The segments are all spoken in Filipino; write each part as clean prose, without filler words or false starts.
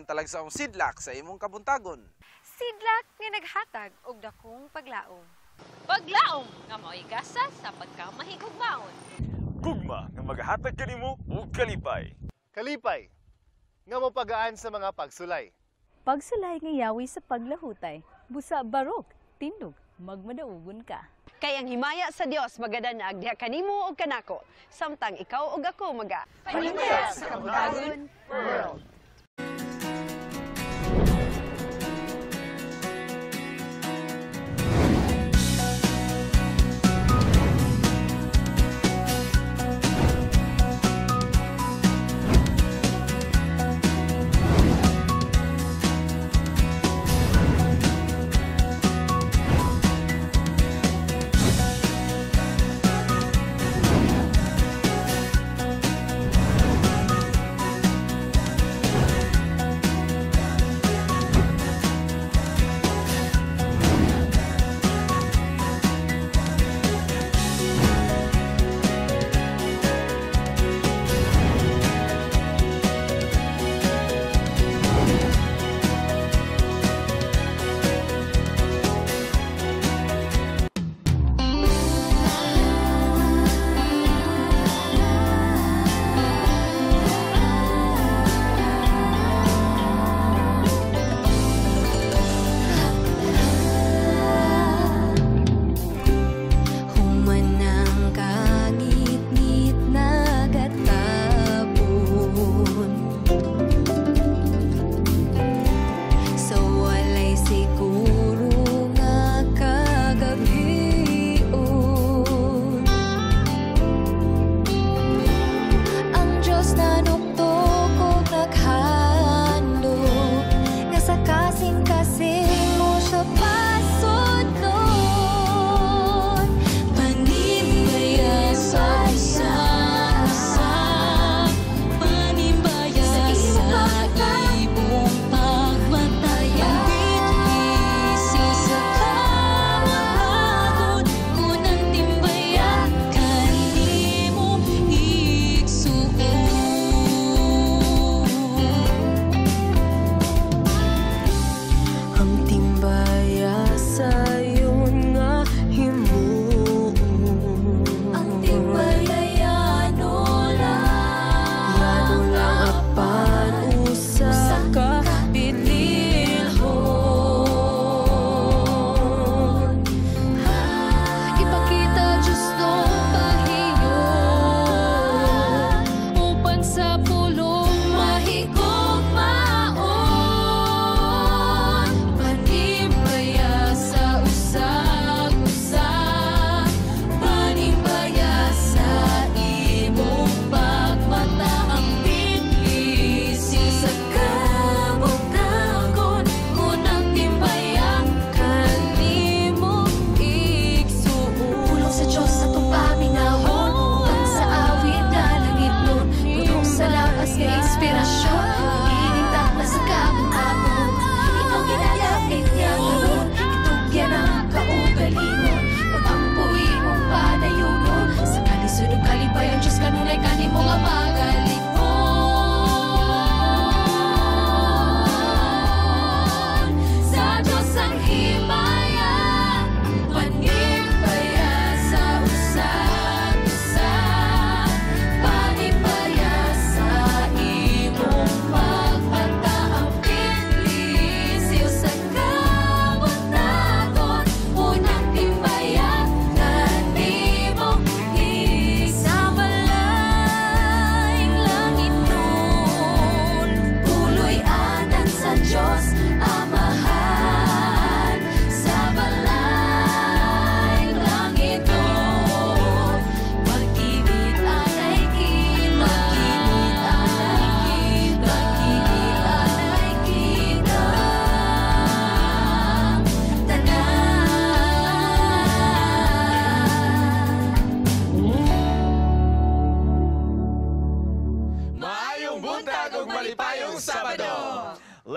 ang talagsaong sidlak sa imong kabuntagon. Sidlak nga naghatag og dakong paglaom. Paglaom nga mao'y gasa sa pagkamahigugmaon. Gugma nga maghatag kanimo og kalipay. Kalipay nga mapagaan sa mga pagsulay. Pagsulay nga yawi sa paglahutay, busa barok, tindog, magmadaugon ka. Kay ang himaya sa Dios magadanag diha kanimo og kanako, samtang ikaw ug ako maga. Panimbaya sa Kabuntagon World.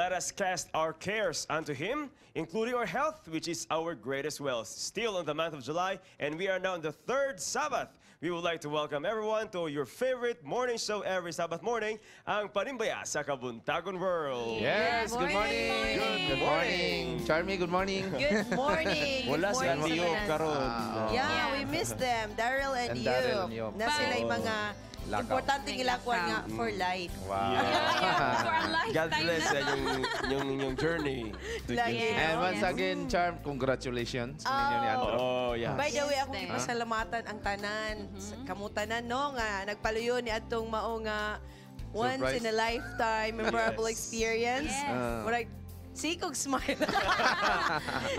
let us cast our cares unto Him, including our health, which is our greatest wealth. Still in the month of July, and we are now on the third Sabbath. We would like to welcome everyone to your favorite morning show every Sabbath morning, ang Panimbaya sa Kabuntagon World. Yes, good morning. Good morning. Charmy, good morning. Good morning. Wala si Andio karon. Yeah, we miss them. Daryl and Daryl and you. Yop. Na sila yung mga Lakaw. importanteng ilakwan nga for life. Wow. For a lifetime God bless na to. yung journey. Lagi. And once again, Charm, congratulations. Ninyo ni Andrew. Oh, yeah. By the way, ako Yes, ipasalamatan ang tanan. Kamutanan no nga nagpaluyo ni atong mao nga once Surprise. in a lifetime memorable Yes. experience. Yes. Murag sikog smile.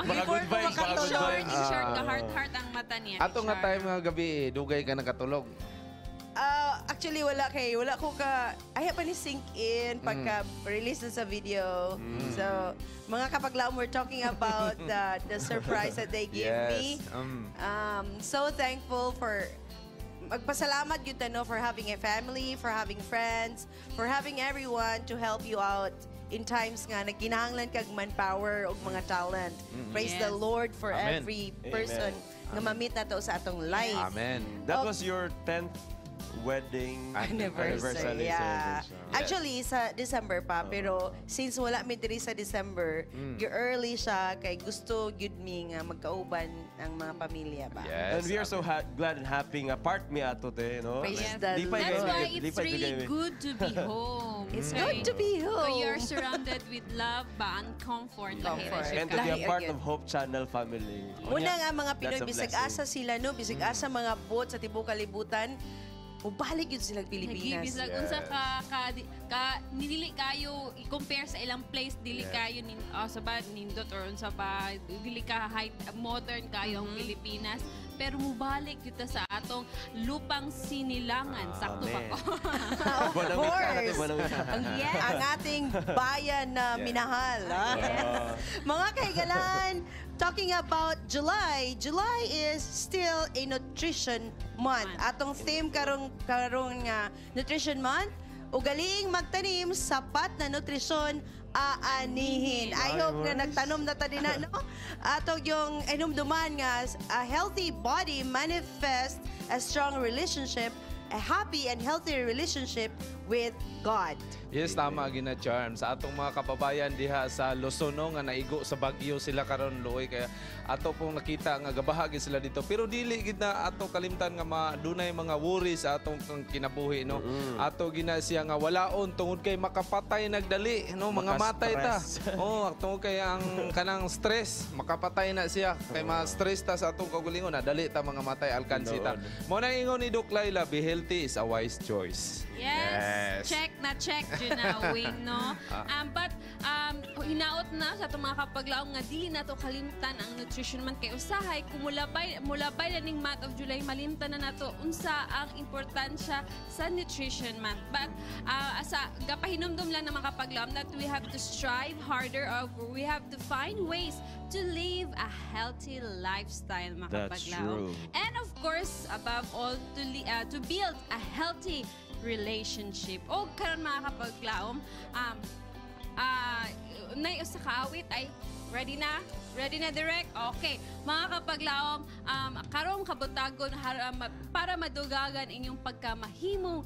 Baka good vibes, baka good vibes. Short ka heart ang mata niya. Ato nga time nga gabi, dugay ka nakatulog. Actually, wala ko I have ni sink in pagka-release sa video. So, mga kapaglaom, we're talking about the surprise that they give me. So thankful for magpasalamat yun for having a family, for having friends, for having everyone to help you out in times nga nagkinahanglan kag manpower o mga talent. Praise the Lord for Amen. every person nga ma-meet nato sa atong life. Amen. That was your 10th wedding Anniversary. Yeah. celebration. Actually, sa December pa. Pero since wala mi diri sa December, early siya kay gusto gyud mi nga magkauban ang mga pamilya ba. Yes. And we are so glad and happy nga part mi ato te, no? Praise Yes. the Lipay That's kayo, why lipay it's kayo. really good to be home. It's Okay? good to be So home. you're surrounded with love ba and comfort. Comfort. And to be a Lahi part agad. of Hope Channel family. Muna nga mga Pinoy, That's a bisag blessing. asa sila, no? Bisag asa mga bot sa tibok kalibutan, mubalik yun sila Pilipinas. Nagibisag unsa ka nidili kayo i-compare sa ilang place dili kayo sa ba nindot or unsa ba dili ka high modern kayo ang Pilipinas pero mubalik kita sa atong lupang sinilangan sakto ba ko Of course. Ang ating bayan na minahal. Mga kaigalan, talking about July. July is still a nutrition month. Atong theme karong nga nutrition month, ugaling magtanim sapat na nutrisyon aanihin. I hope nga nagtanom na ta din na, no? Atong yung inumduman nga a healthy body manifest a strong relationship, a happy and healthy relationship with God. Yes, tama gina Charm. Sa atong mga kababayan diha sa Luzon no, nga naigo sa bagyo sila karon luoy kaya ato pong nakita nga gabahagi sila dito. Pero dili gid na ato kalimtan nga dunay mga worries sa atong kinabuhi no. Ato gina siya nga walaon tungod kay makapatay nagdali no, mga matay ta. Oh, tungod kay ang kanang stress, makapatay na siya kay ma-stress ta sa atong kaugalingon na dali ta mga matay alkansi ta. Mo na ingon ni Doc Laila, be healthy is a wise choice. Yes. Check na check dyan na wing, no? But hinaot na sa itong mga kapaglaong nga di na to kalimtan ang nutrition month kay usahay kung mulabay na ning month of July malimtan na nato unsa ang importansya sa nutrition month. But asa gapahinumdum lang ng mga kapaglaong that we have to strive harder or we have to find ways to live a healthy lifestyle, mga That's kapaglaong. true. And of course, above all, to build a healthy relationship. O karon mga kapaglaom, nay usa ka awit ay ready na? Ready na direct? Okay. Mga kapaglaom, karong kabutagon para madugagan inyong pagkamahimong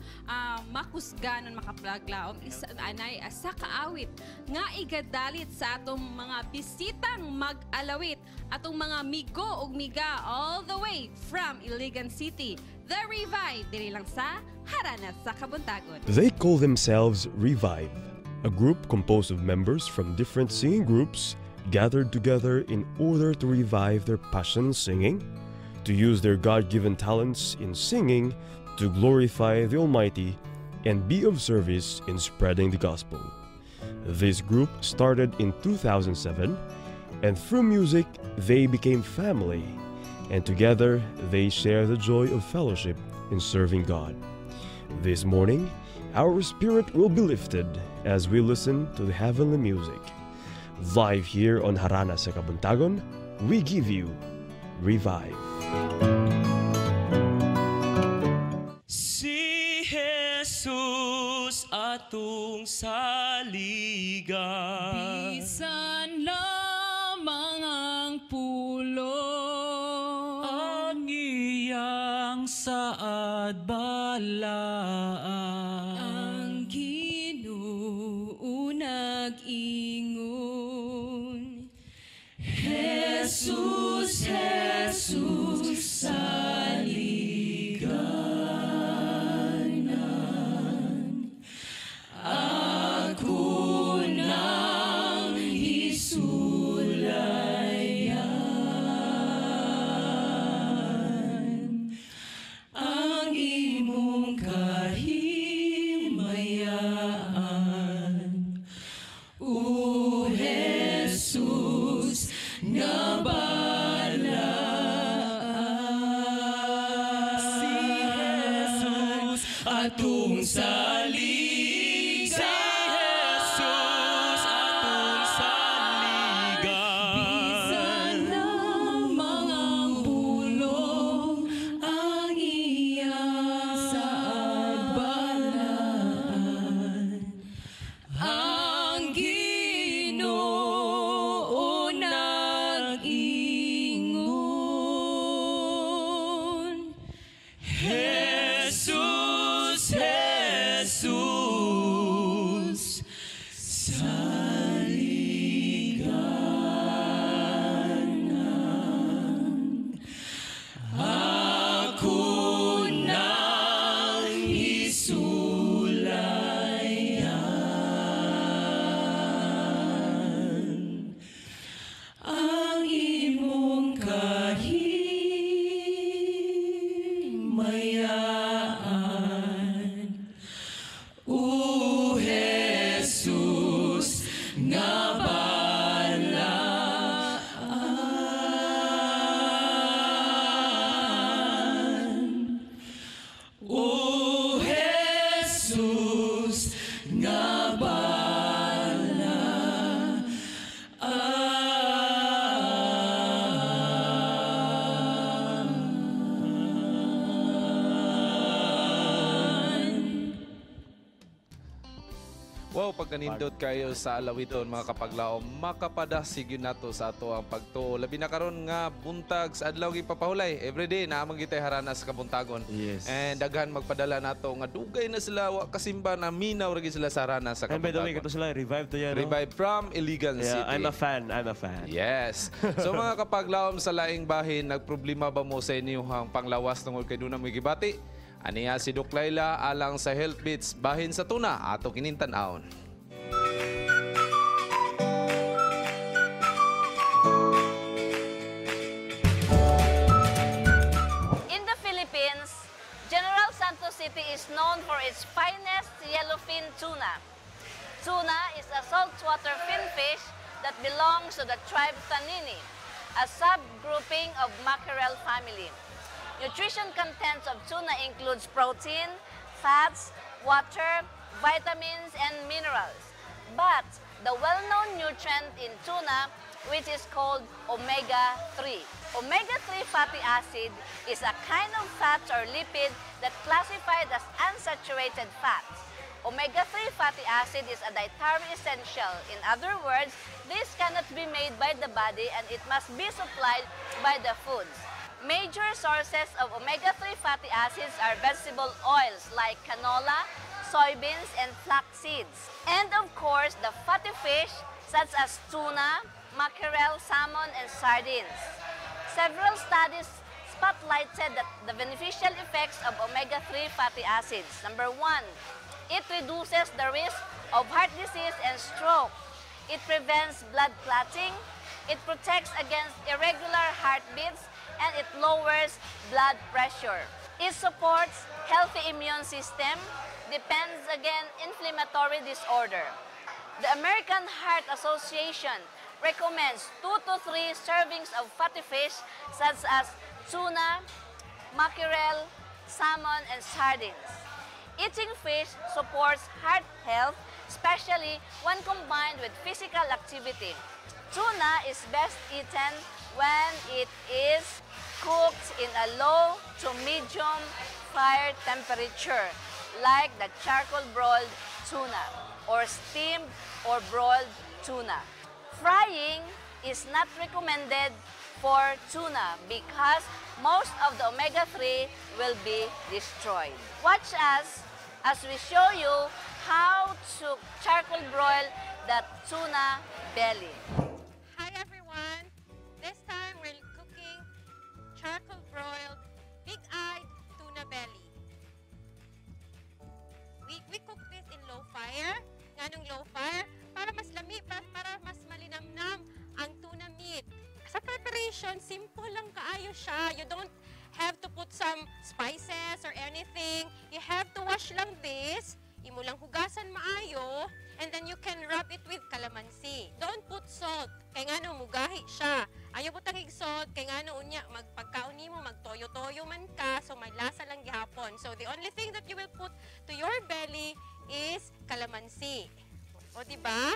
makusganon mga kapaglaom anay asa ka awit nga igadalit sa atong mga bisitang mag-alawit atong mga migo ug miga all the way from Iligan City. The Revive diri lang sa Harana sa Kabuntagon. They call themselves Revive, a group composed of members from different singing groups gathered together in order to revive their passion in singing, to use their God-given talents in singing to glorify the Almighty and be of service in spreading the gospel. This group started in 2007, and through music they became family, and together they share the joy of fellowship in serving God. This morning, our spirit will be lifted as we listen to the heavenly music. Live here on Harana sa Kabuntagon, we give you Revive. Si Jesus at atong saligan. Bisan lamang ang pulo, ang iyang saad balaan. ang Ginoo nag-ingon. Jesus, Jesus, saliganan. Ako nang isulayan ang imong kahimayaan. O Jesus, nga balaan. Si Jesus atong saligan. Si Jesus atong saligan. Bisan lamang ang pulo, ang iyang saad balaan. Ang Ginoo nag-ingon. Jesus, Jesus, saliganan. Ako nang isulayan ang imong kahimayaan. O Jesus, nga balaan. O Jesus, nga balaan. Wow, pagkanindot kayo sa alawiton mga kapaglaom, makapadasig yun nato sa ato ang pagtuo. Labi na karon nga buntag sa adlaw gipapahulay. Everyday naamang gitay harana sa Kabuntagon. Yes. And daghan magpadala nato nga dugay na sila wa kasimba na minaw ra gid sila sa harana sa And by the way, Kabuntagon. kato sila, revive to yan. no? Revive from Iligan Yeah, City. I'm a fan. I'm a fan. Yes. So mga kapaglaom sa laing bahin, nagproblema ba mo sa inyo ang panglawas tungod kay dunay may gibati? Aniya si Doc Laila alang sa Health Beats bahin sa tuna ato kinintan-aon. In the Philippines, General Santos City is known for its finest yellowfin tuna. Tuna is a saltwater finfish that belongs to the tribe Tanini, a subgrouping of mackerel family. Nutrition contents of tuna includes protein, fats, water, vitamins, and minerals. But the well-known nutrient in tuna, which is called omega-3. Omega-3 fatty acid is a kind of fat or lipid that classified as unsaturated fats. Omega-3 fatty acid is a dietary essential. In other words, this cannot be made by the body and it must be supplied by the foods. Major sources of omega-3 fatty acids are vegetable oils like canola, soybeans, and flax seeds. And of course, the fatty fish such as tuna, mackerel, salmon, and sardines. Several studies spotlighted the beneficial effects of omega-3 fatty acids. Number 1, it reduces the risk of heart disease and stroke. It prevents blood clotting. It protects against irregular heartbeats, and it lowers blood pressure. It supports healthy immune system, depends again inflammatory disorder. The American Heart Association recommends 2 to 3 servings of fatty fish such as tuna, mackerel, salmon, and sardines. Eating fish supports heart health, especially when combined with physical activity. Tuna is best eaten when it is cooked in a low to medium fire temperature, like the charcoal broiled tuna or steamed or broiled tuna. Frying is not recommended for tuna because most of the omega-3 will be destroyed. Watch us as we show you how to charcoal broil that tuna belly. Hi everyone! This time we're cooking charcoal broiled big-eyed tuna belly. We cook this in low fire. Nganong low fire? Para mas lami, para mas malinamnam ang tuna meat. Sa preparation, simple lang kaayo siya. You don't have to put some spices or anything. You have to wash lang this. Imo lang hugasan maayo. And then you can rub it with calamansi. Don't put salt. Kay nga no, mugahi siya. Ayaw po tangig salt. Kay nga no, unya, magpagkauni mo, magtoyo-toyo man ka. So may lasa lang gihapon. So the only thing that you will put to your belly is calamansi. O diba?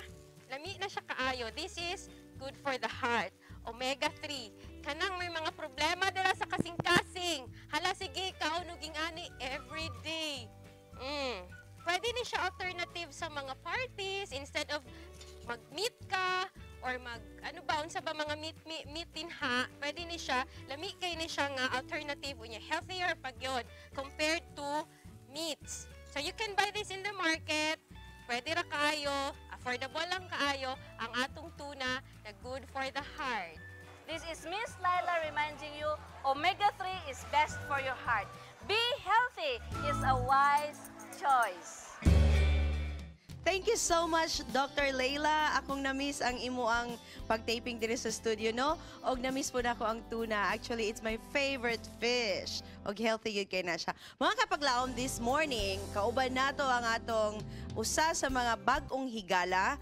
Lami na siya kaayo. This is good for the heart. Omega-3. Kanang may mga problema dala sa kasing-kasing. Hala, sige, kaunuging ani every day. Pwede ni siya alternative sa mga parties instead of mag-meet ka or ano ba, unsa ba mga meet din ha, pwede ni siya, lami kay ni siya nga alternative unya, healthier pag yun compared to meats. So you can buy this in the market, pwede ra kaayo, affordable lang kaayo, ang atong tuna na good for the heart. This is Miss Laila reminding you, omega-3 is best for your heart. Be healthy is a wise choice. Thank you so much, Dr. Leila. Akong na-miss ang imo ang pag-taping dito sa studio, no? Og na-miss po na ako ang tuna. Actually, it's my favorite fish. Og healthy yun kay na siya. Mga kapaglaom, this morning, kauban nato ang atong usa sa mga bag-ong higala.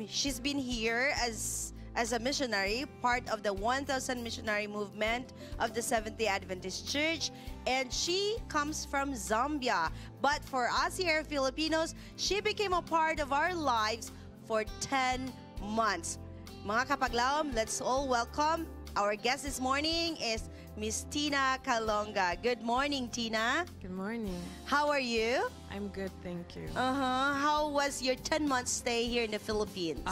She's been here as a missionary, part of the 1,000 missionary movement of the Seventh-day Adventist Church, and she comes from Zambia. But for us here Filipinos, she became a part of our lives for 10 months. Mga kapaglaom, let's all welcome our guest this morning is Miss Tina Kalonga. Good morning, Tina. Good morning. How are you? I'm good, thank you. How was your 10-month stay here in the Philippines?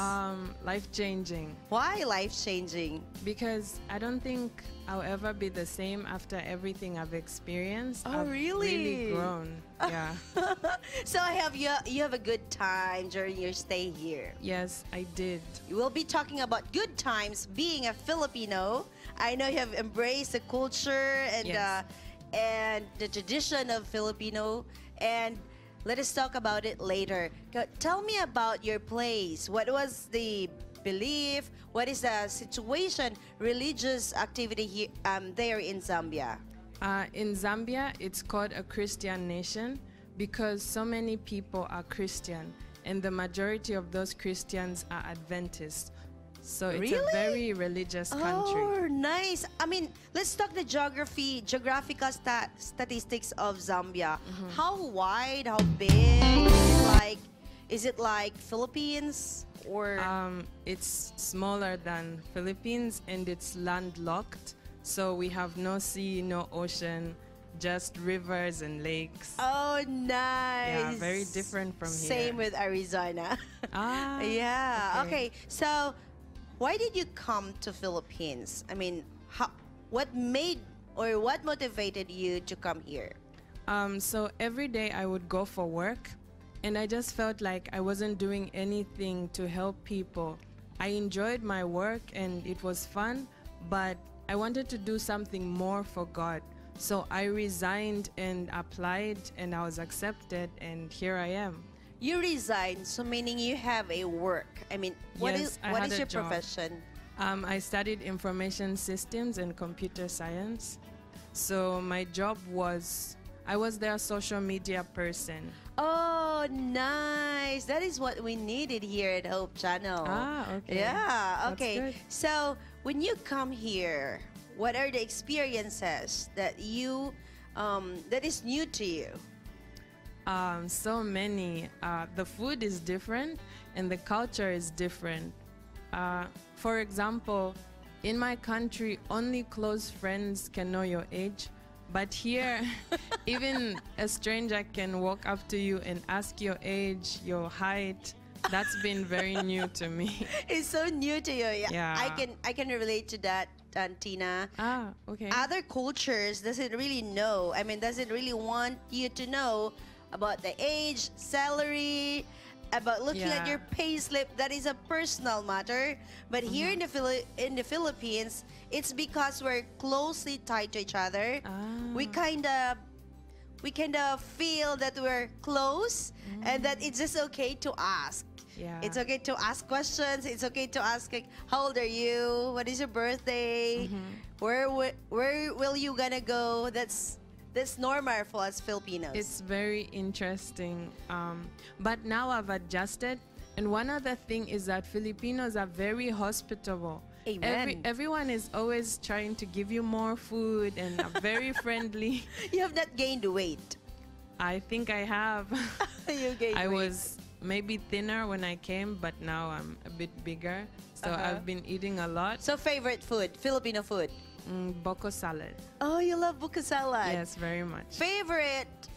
Life-changing. Why life-changing? Because I don't think I'll ever be the same after everything I've experienced. Oh, I've really grown. Yeah. So you have a good time during your stay here? Yes, I did. We'll be talking about good times being a Filipino. I know you have embraced the culture and Yes. And the tradition of Filipino, and let us talk about it later. Tell me about your place. What was the belief? What is the situation, religious activity here, there in Zambia? In Zambia, it's called a Christian nation because so many people are Christian, and the majority of those Christians are Adventists. So it's a very religious country. Oh, nice. I mean, let's talk the geographical statistics of Zambia. How wide, how big? Is it like Philippines or? It's smaller than Philippines and it's landlocked. So we have no sea, no ocean, just rivers and lakes. Oh, nice. Yeah, very different from here. Same with Arizona. Ah. Yeah. Okay. So, why did you come to Philippines? I mean, what made or what motivated you to come here? So every day I would go for work, and I just felt like I wasn't doing anything to help people. I enjoyed my work and it was fun, but I wanted to do something more for God. So I resigned and applied, and I was accepted, and here I am. You resigned, so meaning you have a work. I mean, what Yes, I what had is a your job. profession? I studied information systems and computer science. So my job was, I was their social media person. Oh, nice. That is what we needed here at Hope Channel. Ah, okay. Yeah, That's okay. good. So, when you come here, what are the experiences that you that is new to you? So many. The food is different and the culture is different. For example, in my country, only close friends can know your age. But here, even a stranger can walk up to you and ask your age, your height. That's been very new to me. It's so new to you. Yeah. I can relate to that, Tina. Ah, okay. Other cultures doesn't really know. I mean, doesn't really want you to know about the age, salary, about looking at your pay slip. That is a personal matter. But here in the Philippines, it's because we're closely tied to each other. We kind of feel that we're close and that it's just okay to ask. Yeah. It's okay to ask questions. It's okay to ask, like, how old are you? What is your birthday? Where will you gonna go? That's normal for us Filipinos. It's very interesting. But now I've adjusted. And one other thing is that Filipinos are very hospitable. Amen. Everyone is always trying to give you more food and are very friendly. You have not gained weight. I think I have. You gained I weight. was maybe thinner when I came, but now I'm a bit bigger. So I've been eating a lot. So favorite food, Filipino food? Boko salad. Oh, you love buko salad. Yes, very much. Favorite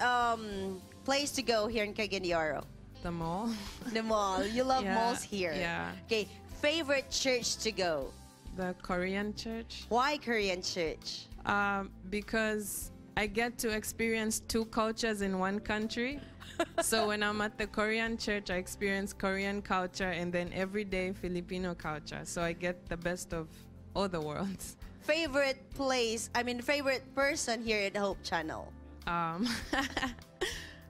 place to go here in Cagayan de Oro? The mall. The mall. You love Yeah, malls here. yeah. Okay. Favorite church to go? The Korean church. Why Korean church? Because I get to experience two cultures in one country. So when I'm at the Korean church, I experience Korean culture, and then every day Filipino culture. So I get the best of all the worlds. Favorite place, favorite person here at Hope Channel?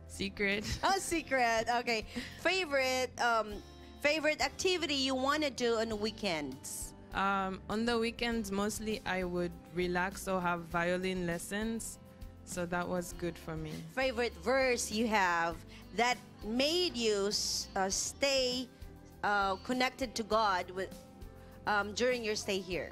Secret. Oh, secret. Okay. Favorite activity you want to do on weekends? On the weekends, mostly I would relax or have violin lessons. So that was good for me. Favorite verse you have that made you stay connected to God during your stay here?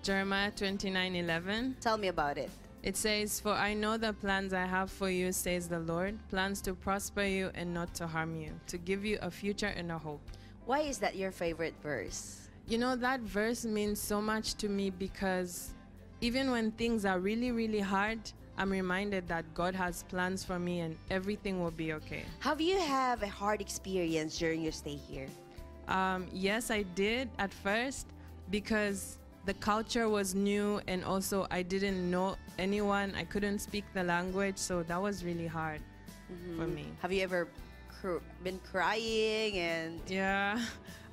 Jeremiah 29:11. Tell me about it. It says, "For I know the plans I have for you, says the Lord, plans to prosper you and not to harm you, to give you a future and a hope." Why is that your favorite verse? You know, that verse means so much to me because even when things are really, really hard, I'm reminded that God has plans for me and everything will be okay. Have you have a hard experience during your stay here? Yes, I did at first because the culture was new and also I didn't know anyone. I couldn't speak the language, so that was really hard for me. Have you ever been crying and... Yeah,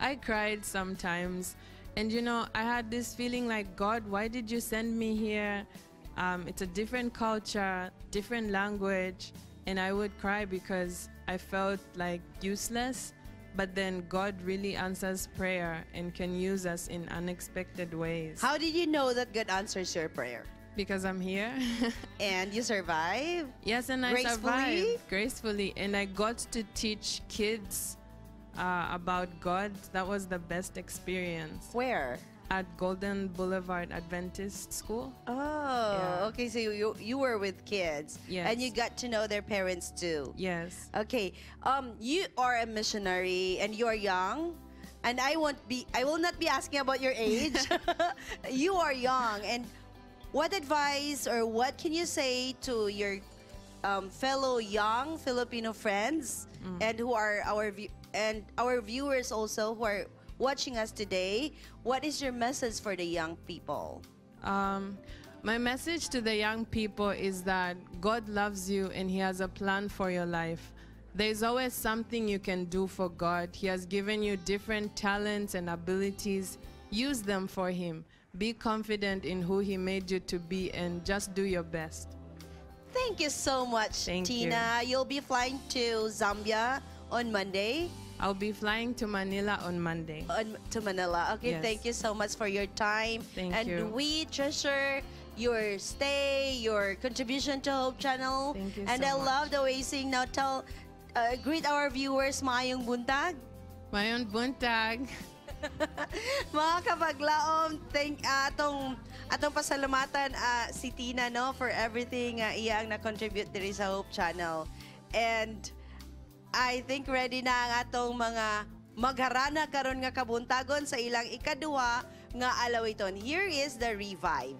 I cried sometimes. And you know, I had this feeling like, God, why did you send me here? It's a different culture, different language. And I would cry because I felt like useless. But then God really answers prayer and can use us in unexpected ways. How did you know that God answers your prayer? Because I'm here. And you survive? Yes, and I survived gracefully. And I got to teach kids about God. That was the best experience. Where? At Golden Boulevard Adventist School. Oh, okay. So you were with kids. Yes. And you got to know their parents too. Yes. Okay. You are a missionary and you are young. And I will not be asking about your age. You are young. And what advice or what can you say to your fellow young Filipino friends and who are our viewers also who are watching us today? What is your message for the young people? My message to the young people is that God loves you and He has a plan for your life. There's always something you can do for God. He has given you different talents and abilities. Use them for Him. Be confident in who He made you to be and just do your best. Thank you so much, Thank Tina. You'll be flying to Zambia on Monday. I'll be flying to Manila on Monday. To Manila. Okay, Yes. Thank you so much for your time. Thank and you. we treasure your stay, your contribution to Hope Channel. Thank you and so I much. love the way you sing. Now greet our viewers, Mayong Buntag. Mayong buntag. Mga kabaglaom, atong pasalamatan si Tina for everything iyang na-contribute diri sa Hope Channel. And I think ready na ang atong mga magharana karon nga kabuntagon sa ilang ikaduwa nga alawiton. Here is the Revive.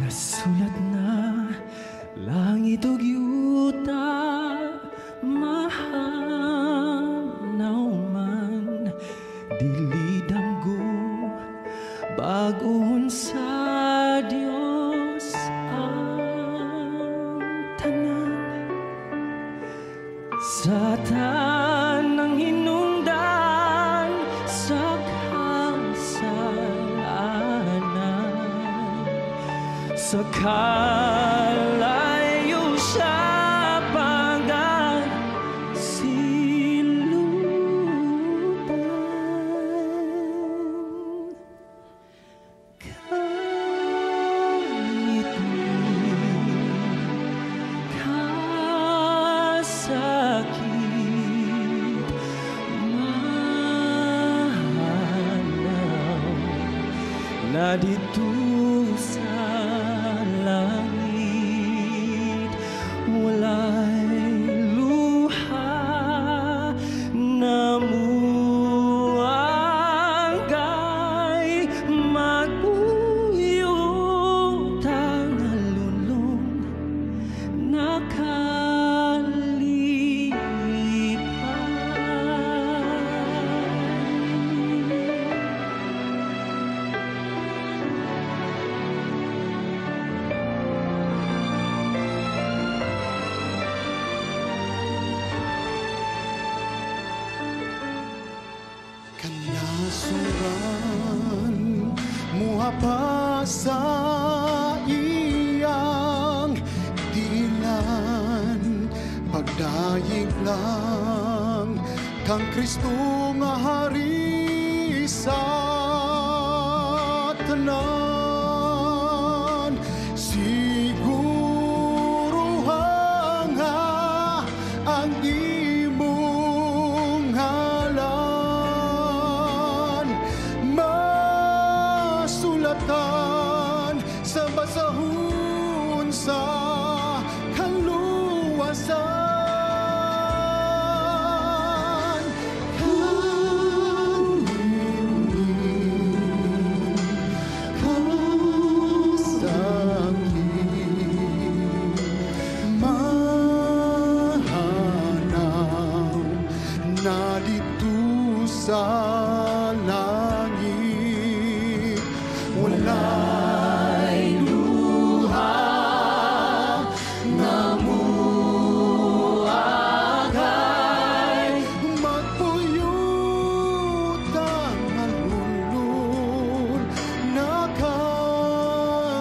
Nasulat na langit ug yuta, mahanaw man dili damgo bag-on sa Dios ang tanan sa tanang hinungdan sa kasalanan sa kalayo sa pagdasilutan kahit kasakit mahanaw na dito sa langit walay luha na muagay maguyot ang alulong Kanasuran muha pa sa iyang dilan pagdayeg lang kang Kristo nga hari sa tanan siguro nga ang imong ngalan masulatan sa basahon sa kaluwasan na dito sa langit walay luha na muagay magpuyot ang alulul na kalipay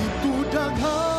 dito daghan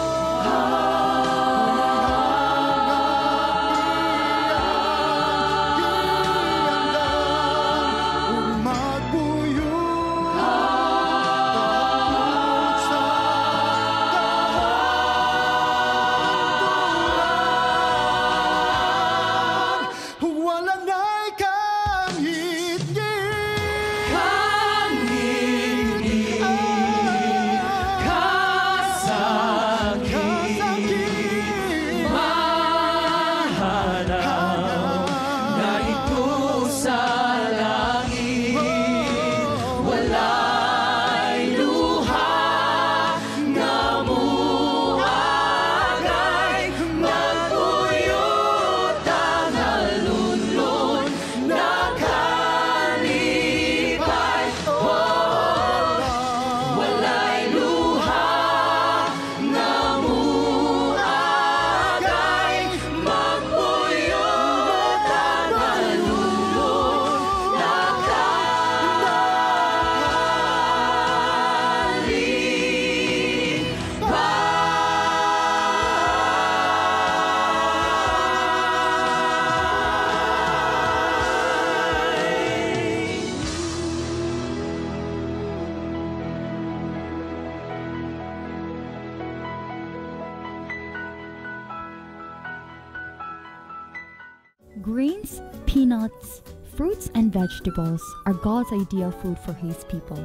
Grains, peanuts, fruits, and vegetables are God's ideal food for His people.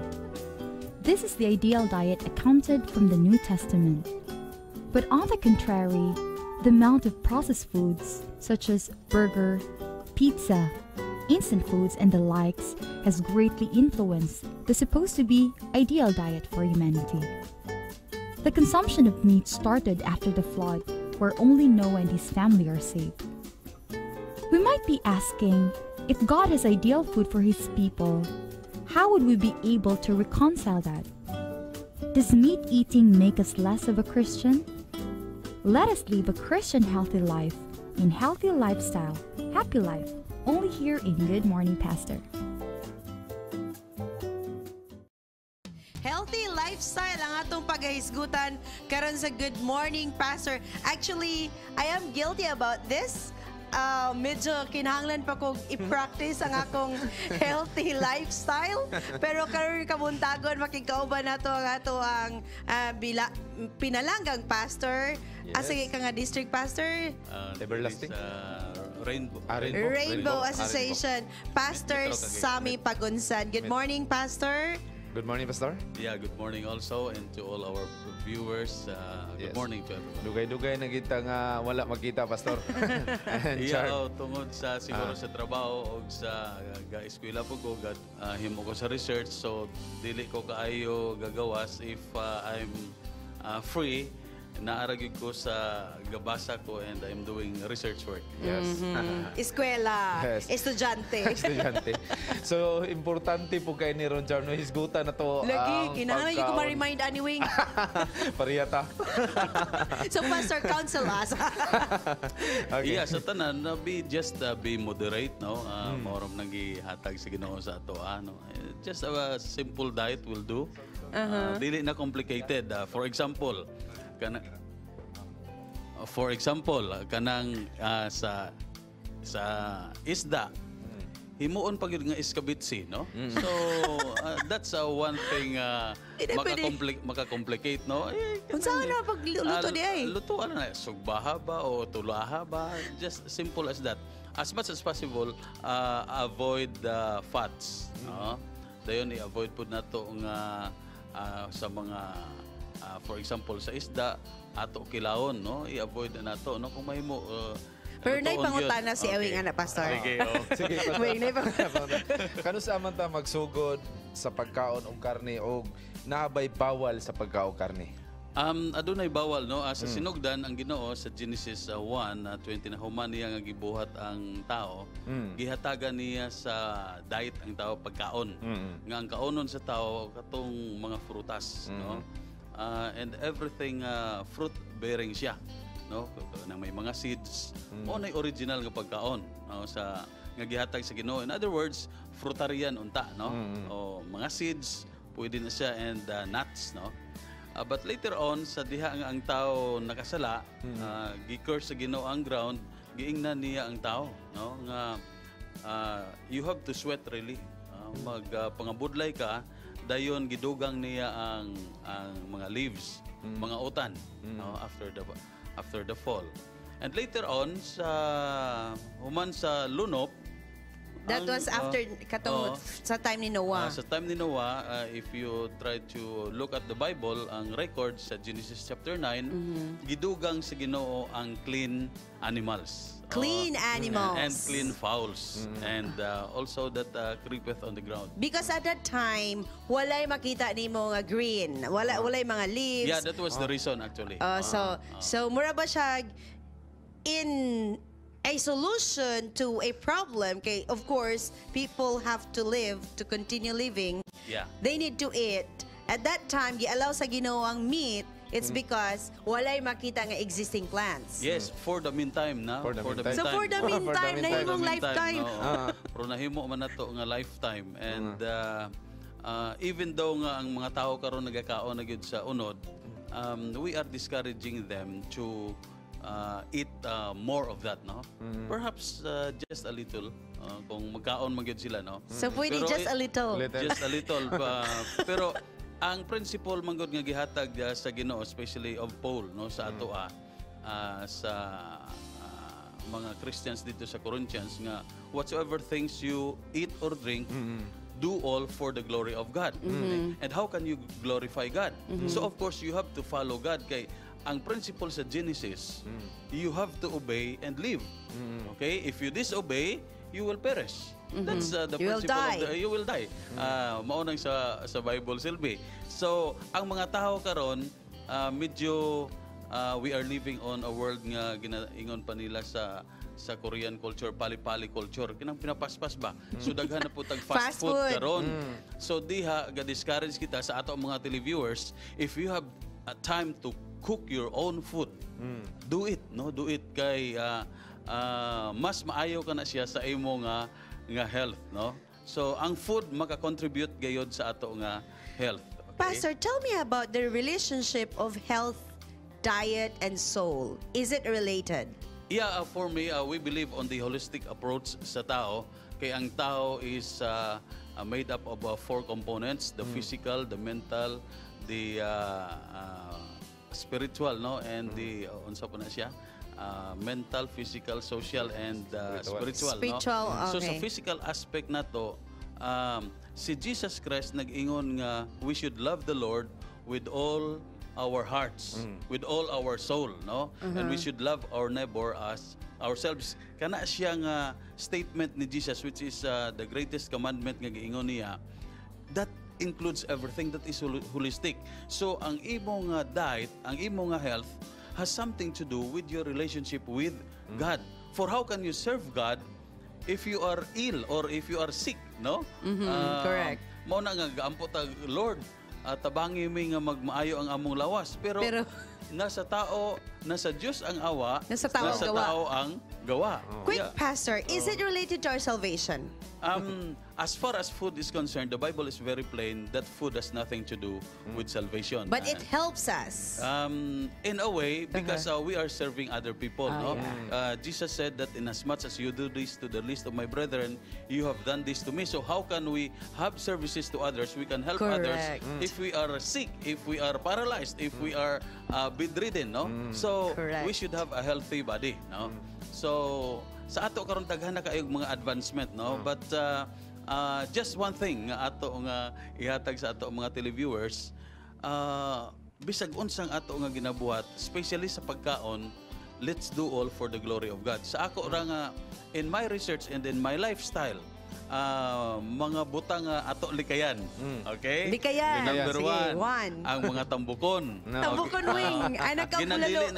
This is the ideal diet accounted from the New Testament. But on the contrary, the amount of processed foods, such as burger, pizza, instant foods and the likes has greatly influenced the supposed to be ideal diet for humanity. The consumption of meat started after the flood, where only Noah and his family are saved. We might be asking, if God has ideal food for his people, how would we be able to reconcile that? Does meat eating make us less of a Christian? Let us live a Christian healthy life in healthy lifestyle, happy life, only here in Good Morning Pastor. Healthy lifestyle ang atong paghahisgutan karon sa Good Morning Pastor. Actually, I am guilty about this. Medyo kinahanglan pa kong i-practice ang akong healthy lifestyle. Pero karon Kabuntagon, makikauban nato ang ato ang pinalanggang pastor. Yes. Sige ka nga district pastor. Everlasting. Rainbow. Rainbow Association. Pastor Sammy Pagunsan. Good morning, Pastor. Good morning, Pastor. Yeah, good morning also and to all our viewers. Good morning to everyone. Dugay-dugay na kita nga wala makita, Pastor. Iya, tungod sa siguro sa trabaho o sa eskwela po ko, himo ko sa research. So, dili ko kaayo gagawas if I'm free. Naaragid ko sa gabasa ko and I'm doing research work. Yes. Eskwela, Yes. estudyante. Estudyante. So, importante po kayo ni Ron Jarno. Hisgutan na to. Lagi, kinahanglan yung ko ma-remind anyway. Pariyata. So, Pastor, counsel us. Okay. Yeah, sa tanan, be moderate, no? Maoram nang gihatag sa Ginoo sa ato, no? Just a simple diet will do. Dili na complicated. For example, kanang sa isda, himuon pag nga iskabitsi, no? So that's one thing maka-complicate, no? Unsa na pag luto di ay? Lutuan na sugbaha ba o tulaha ba? Just simple as that. As much as possible, avoid the fats, no? Dayon i-avoid pud nato nga sa mga for example sa isda ato kilawon, no? I-avoid na nato, no? Kung mahimo pero nay pangutana si Ewing ana, Pastor. Sige, Sige, Pastor. Wait, nay pangutana. Kano sa man ta magsugod sa pagkaon og karne o naabay bawal sa pagkaon karne? Adunay bawal, no? Sa sinugdan ang Ginoo sa Genesis 1:20 na human niya nga gibuhat ang tao, gihatagan niya sa diet ang tao pagkaon. Nga ang kaonon sa tao katong mga frutas, no? And everything fruit bearing siya, no? Na may mga seeds o nay original nga pagkaon, no? Sa nga gihatag sa Ginoo. In other words, fruitarian unta, no? O mga seeds pwede na siya and nuts, no? But later on, sa diha nga ang tao nakasala, gi-curse sa Ginoo ang ground, giingnan niya ang tao, no? Nga you have to sweat really. Pangabudlay ka, dayon gidugang niya ang mga leaves, mga utan, no? After the fall. And later on, human sa lunop, That was after katong sa time ni Noah. Sa time ni Noah, if you try to look at the Bible, ang record sa Genesis chapter 9, gidugang sa Ginoo ang clean animals. Clean animals. And clean fowls. And also that creepeth on the ground. Because at that time, walay makita nimo nga green. Walay mga leaves. Yeah, that was the reason actually. So mura ba siya in a solution to a problem? Okay, of course, people have to live, to continue living. Yeah. They need to eat. At that time, gi-allow sa Ginoo ang meat. It's because walay makita nga existing plants. Yes, for the meantime na. For the meantime. So for the meantime, nahimong lifetime. Pero nahimo man nato nga lifetime. And even though nga ang mga tao karon nagakaon na gyud sa unod, we are discouraging them to eat more of that, no? Perhaps just a little, kung magkaon magyud sila, no? So pwede just a little. Just a little. Pero ang principle manggod nga gihatag sa Ginoo, especially of Paul, no, sa ato sa mga Christians dito sa Corinthians, nga whatsoever things you eat or drink, do all for the glory of God. And how can you glorify God? So of course you have to follow God. Kay ang principle sa Genesis, you have to obey and live. Okay? If you disobey, you will perish. That's the You will principle die. of you will die. Maunang sa Bible silbi. So ang mga tao karon medyo we are living on a world nga ginaingon pa nila sa Korean culture, pali-pali culture. Kinang pinapaspas ba? So daghan na po tag fast food karon. So diha ga-discourage kita sa ato mga televiewers, if you have time to cook your own food, do it, no? Do it kay mas maayo ka na siya sa imo nga health, no? So ang food maka-contribute gayod sa ato nga health. Okay? Pastor, tell me about the relationship of health, diet, and soul. Is it related? Yeah, for me, we believe on the holistic approach sa tao. Kay ang tao is made up of 4 components: the physical, the mental, the spiritual, no, and the unsa pa na siya? Mental, physical, social, and spiritual. Spiritual, no? So sa okay. physical aspect na to, si Jesus Christ nag-ingon nga we should love the Lord with all our hearts, with all our soul, no? And we should love our neighbor as ourselves. Kana siya nga statement ni Jesus, which is the greatest commandment nga giingon niya, that includes everything that is holistic. So ang imo nga diet, ang imo nga health has something to do with your relationship with God. For how can you serve God if you are ill or if you are sick, no? Correct. Mao na nga gaampo ta, Lord, tabangi mi nga magmaayo ang among lawas, pero nasa tao, nasa Diyos ang awa, Nasa tao ang gawa. tao ang gawa. Quick, Yeah. Pastor, is it related to our salvation? As far as food is concerned, the Bible is very plain that food has nothing to do with salvation. But it helps us. In a way, because we are serving other people. No? yeah. Jesus said that in as much as you do this to the least of my brethren, you have done this to me. So how can we have services to others? We can help others Correct. if we are sick, if we are paralyzed, if we are bedridden. No? So Correct. we should have a healthy body. No? So sa ato karon daghan na kayong mga advancement, no? But just one thing nga ato nga ihatag sa ato mga televiewers, bisag unsang ato nga ginabuhat, especially sa pagkaon, let's do all for the glory of God. Sa ako ra nga in my research and in my lifestyle, mga butang ato likayan. Okay? Likayan. Number Sige, 1, ang mga tambukon. Tambukon wing. Ay, Ginadili nagkapulalo.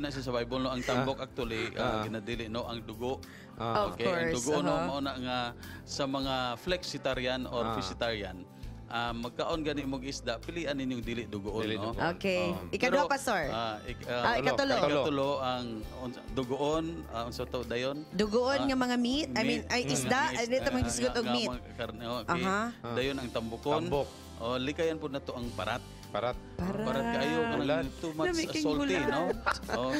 na siya sa Bible, no, ang tambok actually ginadili no ang dugo. Of Okay, ang course, dugo no mao na nga sa mga flexitarian or vegetarian. Magkaon gani mong isda, pilian ninyong dili dugoon, no? Okay. Ikadua, Pastor. Ikatulo ang dugoon, unsa to dayon? Dugoon nga mga meat. I mean, ay isda. Ay, dito mga gisgot og meat. Karne, okay. Dayon ang tambukon. Likayan po na to ang parat. Parat kayo kanang too much salty, no?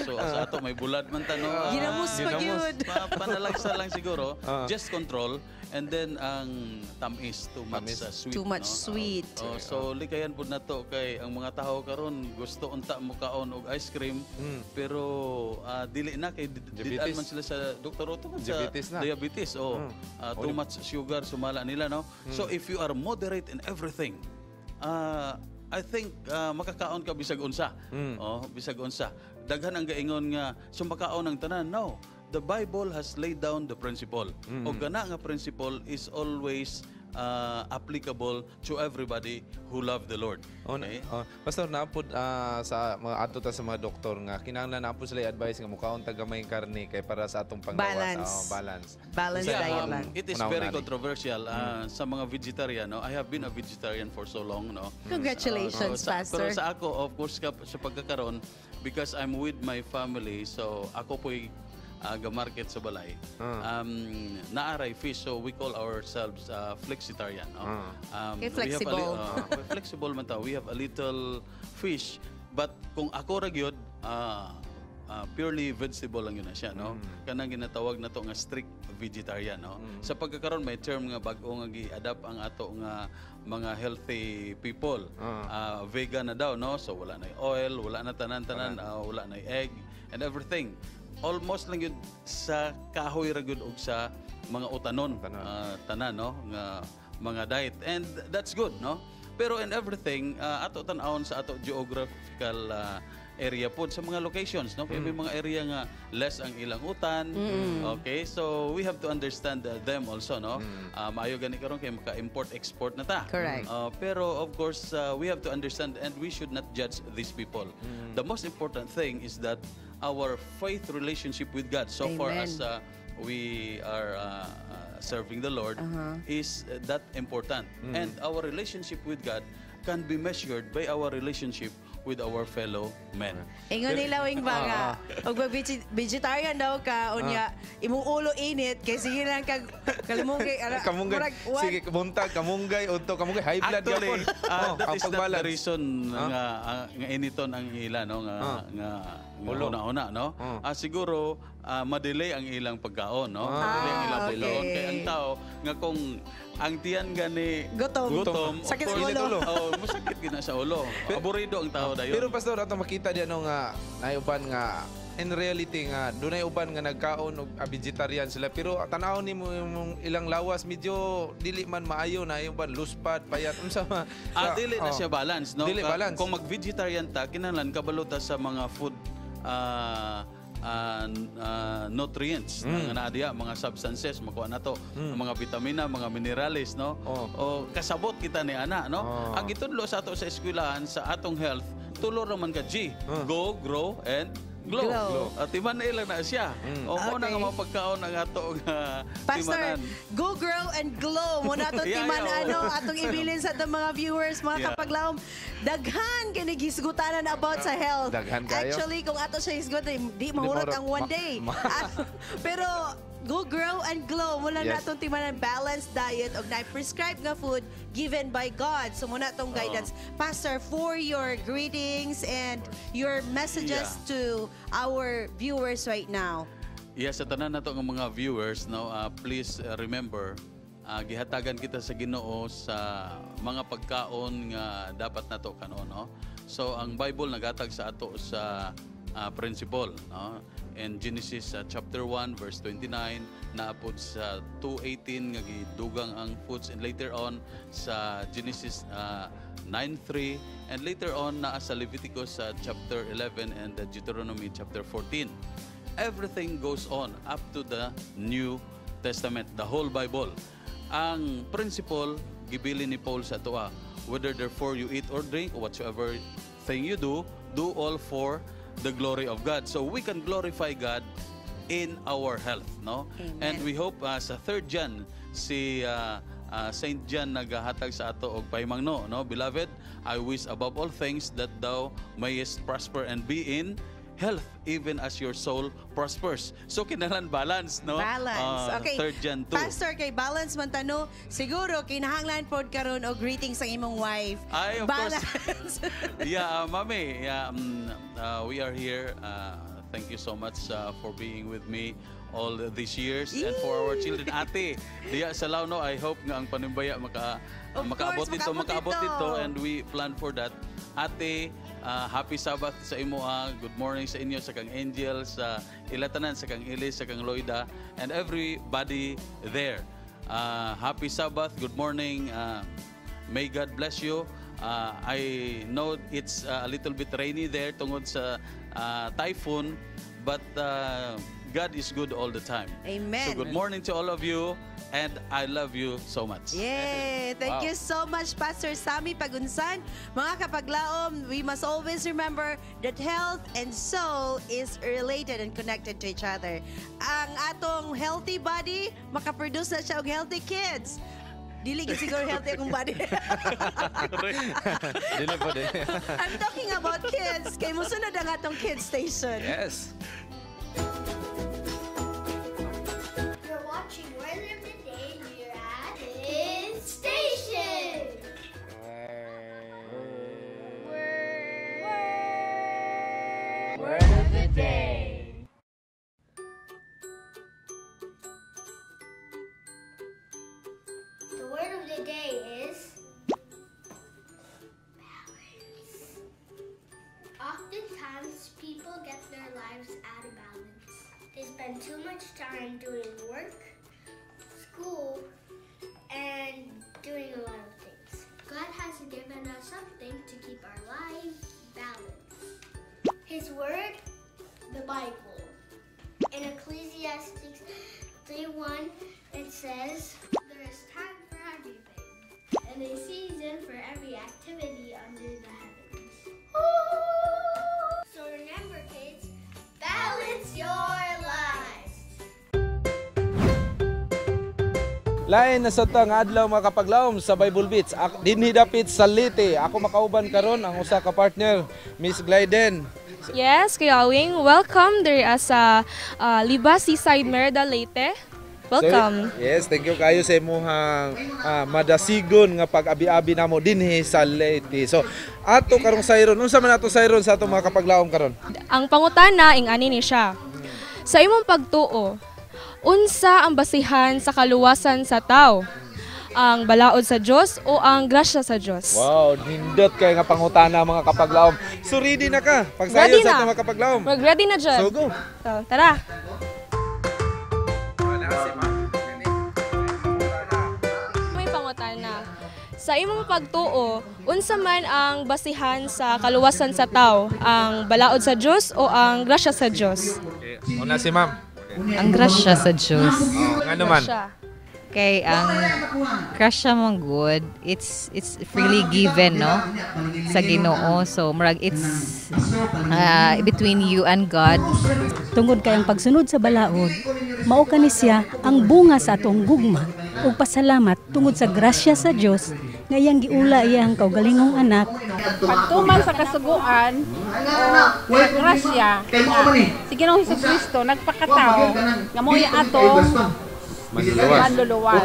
So sa ato may bulad man ta, no? Ginamos pa gyud. Panalagsa lang siguro. Just control. And then ang tamis, too much sweet. Too much no? sweet. So likayan po na to kay ang mga tao karon gusto unta mo kaon og ice cream, pero dili na kay didan man sila sa doktor to sa diabetes. Too much sugar sumala nila, no? So if you are moderate in everything, I think makakaon ka bisag unsa. Bisag unsa. Daghan ang gaingon nga sumakaon ang tanan. No. The Bible has laid down the principle. O gana nga principle is always applicable to everybody who love the Lord. Okay? Pastor, naapod sa mga ato ta sa mga doktor nga kinahanglan naapod sila advice nga mukaon tagamay karne kay para sa atong panglawas. Balance Diet lang. It is very controversial sa mga vegetarian. No? I have been a vegetarian for so long. No? Congratulations, Pastor. Pero sa ako, of course, sa pagkakaroon, because I'm with my family, so ako po'y ga-market sa balay. Naaray fish, so we call ourselves flexitarian. No? Flexible. Flexible man ta. We have a little fish, but kung ako ra gyud, purely vegetable lang yun na siya, no? Kanang ginatawag na to nga strict vegetarian, no? Sa pagkakaroon may term nga bag-o nga gi-adapt ang ato nga mga healthy people. Vegan na daw, no? So wala na oil, wala na tanan-tanan, wala na egg and everything. Almost lang yun sa kahoy ra gyud og sa mga utanon, tanan, no? Nga mga diet, and that's good, no? Pero in everything, ato tan-awon sa ato geographical area po sa mga locations, no? Kaya may mga area nga less ang ilang utan. Okay, so we have to understand them also, no? Maayo gani karon kay maka-import-export na ta. Correct. Pero of course, we have to understand and we should not judge these people. The most important thing is that our faith relationship with God, so far as we are serving the Lord, is that important. And our relationship with God can be measured by our relationship with our fellow men. Ingon nilawing ba og vegetarian daw ka unya imong ulo init kay sige lang kag kalimungay kamunggay sige buntag kamunggay udto kamunggay high blood Actually, that is not the balance. reason nga initon ang ila, no? Nga una-una, no? Siguro madelay ang ilang pagkaon, no? Madelay ang ilang pagkaon kay ang tao nga kung ang tiyan gani gutom sakit sa ulo. Masakit gina sa ulo. Aburido ang tao dayon. Pero pastor ato makita diyan nga nayuban nga in reality nga dunay uban nga nagkaon og vegetarian sila pero tan-aw nimo yung ilang lawas medyo dili man maayo na yung ban luspad payat unsa ma dili na siya balance, no? Dili balance. Kung mag-vegetarian ta kinahanglan kabalo ta sa mga food nutrients nga naa diha, mga substances makuha nato, mga vitamina, mga minerales, no? O kasabot kita ni ana, no? Ang itudlo sa ato sa eskwelahan sa atong health tulo ra man ka G, go, grow and glow. At timan na ilang na siya. O mo na nga mapagkaon ang ato nga Pastor, timanan. go grow and glow. Muna itong timan atong ibilin sa itong mga viewers, mga kapaglawom. Daghan kinigisgutanan about sa health. Daghan kayo. Actually, kung ato siya hisgutan, di mahurot ang one day. Pero go grow and glow. Mula na itong timanan balanced diet o na-prescribe nga food given by God. So muna itong guidance. Pastor, for your greetings and your messages to our viewers right now. Yes, sa tanan nato nga mga viewers, no, please remember, gihatagan kita sa Ginoo sa mga pagkaon nga dapat nato kanon, no? So ang Bible nagatag sa ato sa principle, no? In Genesis chapter 1 verse 29 naapod sa 2:18 nga gidugang ang foods, and later on sa Genesis 9:3, and later on naa sa Leviticus chapter 11 and Deuteronomy chapter 14. Everything goes on up to the New Testament, the whole Bible. Ang principle gibili ni Paul sa atoa, whether therefore you eat or drink or whatsoever thing you do all for the glory of God. So we can glorify God in our health, no? Amen. And we hope sa 3rd John si Saint John nagahatag sa ato og paymangno, no? Beloved, I wish above all things that thou mayest prosper and be in health even as your soul prospers. So kinahanglan balance, no? Balance. Okay. 3rd John 2. Pastor, kay balance man tano, siguro kinahanglan pod karon og greetings sa imong wife. Ay, of balance. course. Yeah, mami. Yeah, we are here. Thank you so much for being with me all these years. And for our children, ate, diya sa Launo, I hope nga ang Panimbaya makaabot dito, and we plan for that. Ate, happy Sabbath sa imo. Good morning sa inyo, sa kang Angel, sa Ilatanan, sa kang Ilis, sa kang Loida, and everybody there. Happy Sabbath, good morning. May God bless you. I know it's a little bit rainy there tungod sa typhoon, but God is good all the time. Amen. So good morning to all of you, and I love you so much. Yay! Thank you so much, Pastor Sammy Pagunsan. Mga kapaglaom, we must always remember that health and soul is related and connected to each other. Ang atong healthy body, makaproduce na siya og healthy kids. Dili gid siguro healthy akong body. Dili po din. I'm talking about kids. Kay musunod ang atong kids station. Yes. You're watching Word of the Day here at Kids Station. Word of the Day. The word of the day is balance. Oftentimes, people get their lives out of balance. They spend too much time doing work, school, and doing a lot of things. God has given us something to keep our lives balanced. His word, the Bible. In Ecclesiastes 3:1, it says, there is time for everything, and a season for every activity under the heavens. So remember, kids, balance your lives. Lain na sa tang adlaw mga kapaglawom sa Bible Beats. Dinhi dapit sa Leyte. Ako makauban karon ang usa ka partner, Miss Glyden. Yes, Kayawing. Welcome there sa Libas Seaside Merida, Leyte. Welcome. So, yes, thank you kayo sa imuhang madasigon nga pag-abi-abi namo dinhi sa Leyte. So, ato karong sayron, unsa man ato sayron sa ato mga kapaglawom karon? Ang pangutana ing ani ni siya. Sa imong pagtuo, unsa ang basihan sa kaluwasan sa tao? Ang balaod sa Dios o ang grasya sa Dios? Wow, nindot kay nga pangutana mga kapaglawom. So ready na ka? Pagsayo sa ato mga kapaglawom. Ready na dyan. So go. So, tara. May pangutana. Sa imong pagtuo, unsa man ang basihan sa kaluwasan sa tao? Ang balaod sa Dios o ang grasya sa Dios? Okay. Una si ma'am. Ang grasya sa Diyos. Ano man? Kay ang grasya mong good, it's freely given, no? Sa Ginoo. So, murag it's between you and God. Tungod kay ang pagsunod sa balaod, mao kani siya ang bunga sa atong gugma ug pasalamat tungod sa grasya sa Dios nga iyang giula iyang kaugalingong anak. Pagtuman sa kasuguan o grasya si Ginoong Jesucristo nagpakatao nga mo yung atong manluluwas.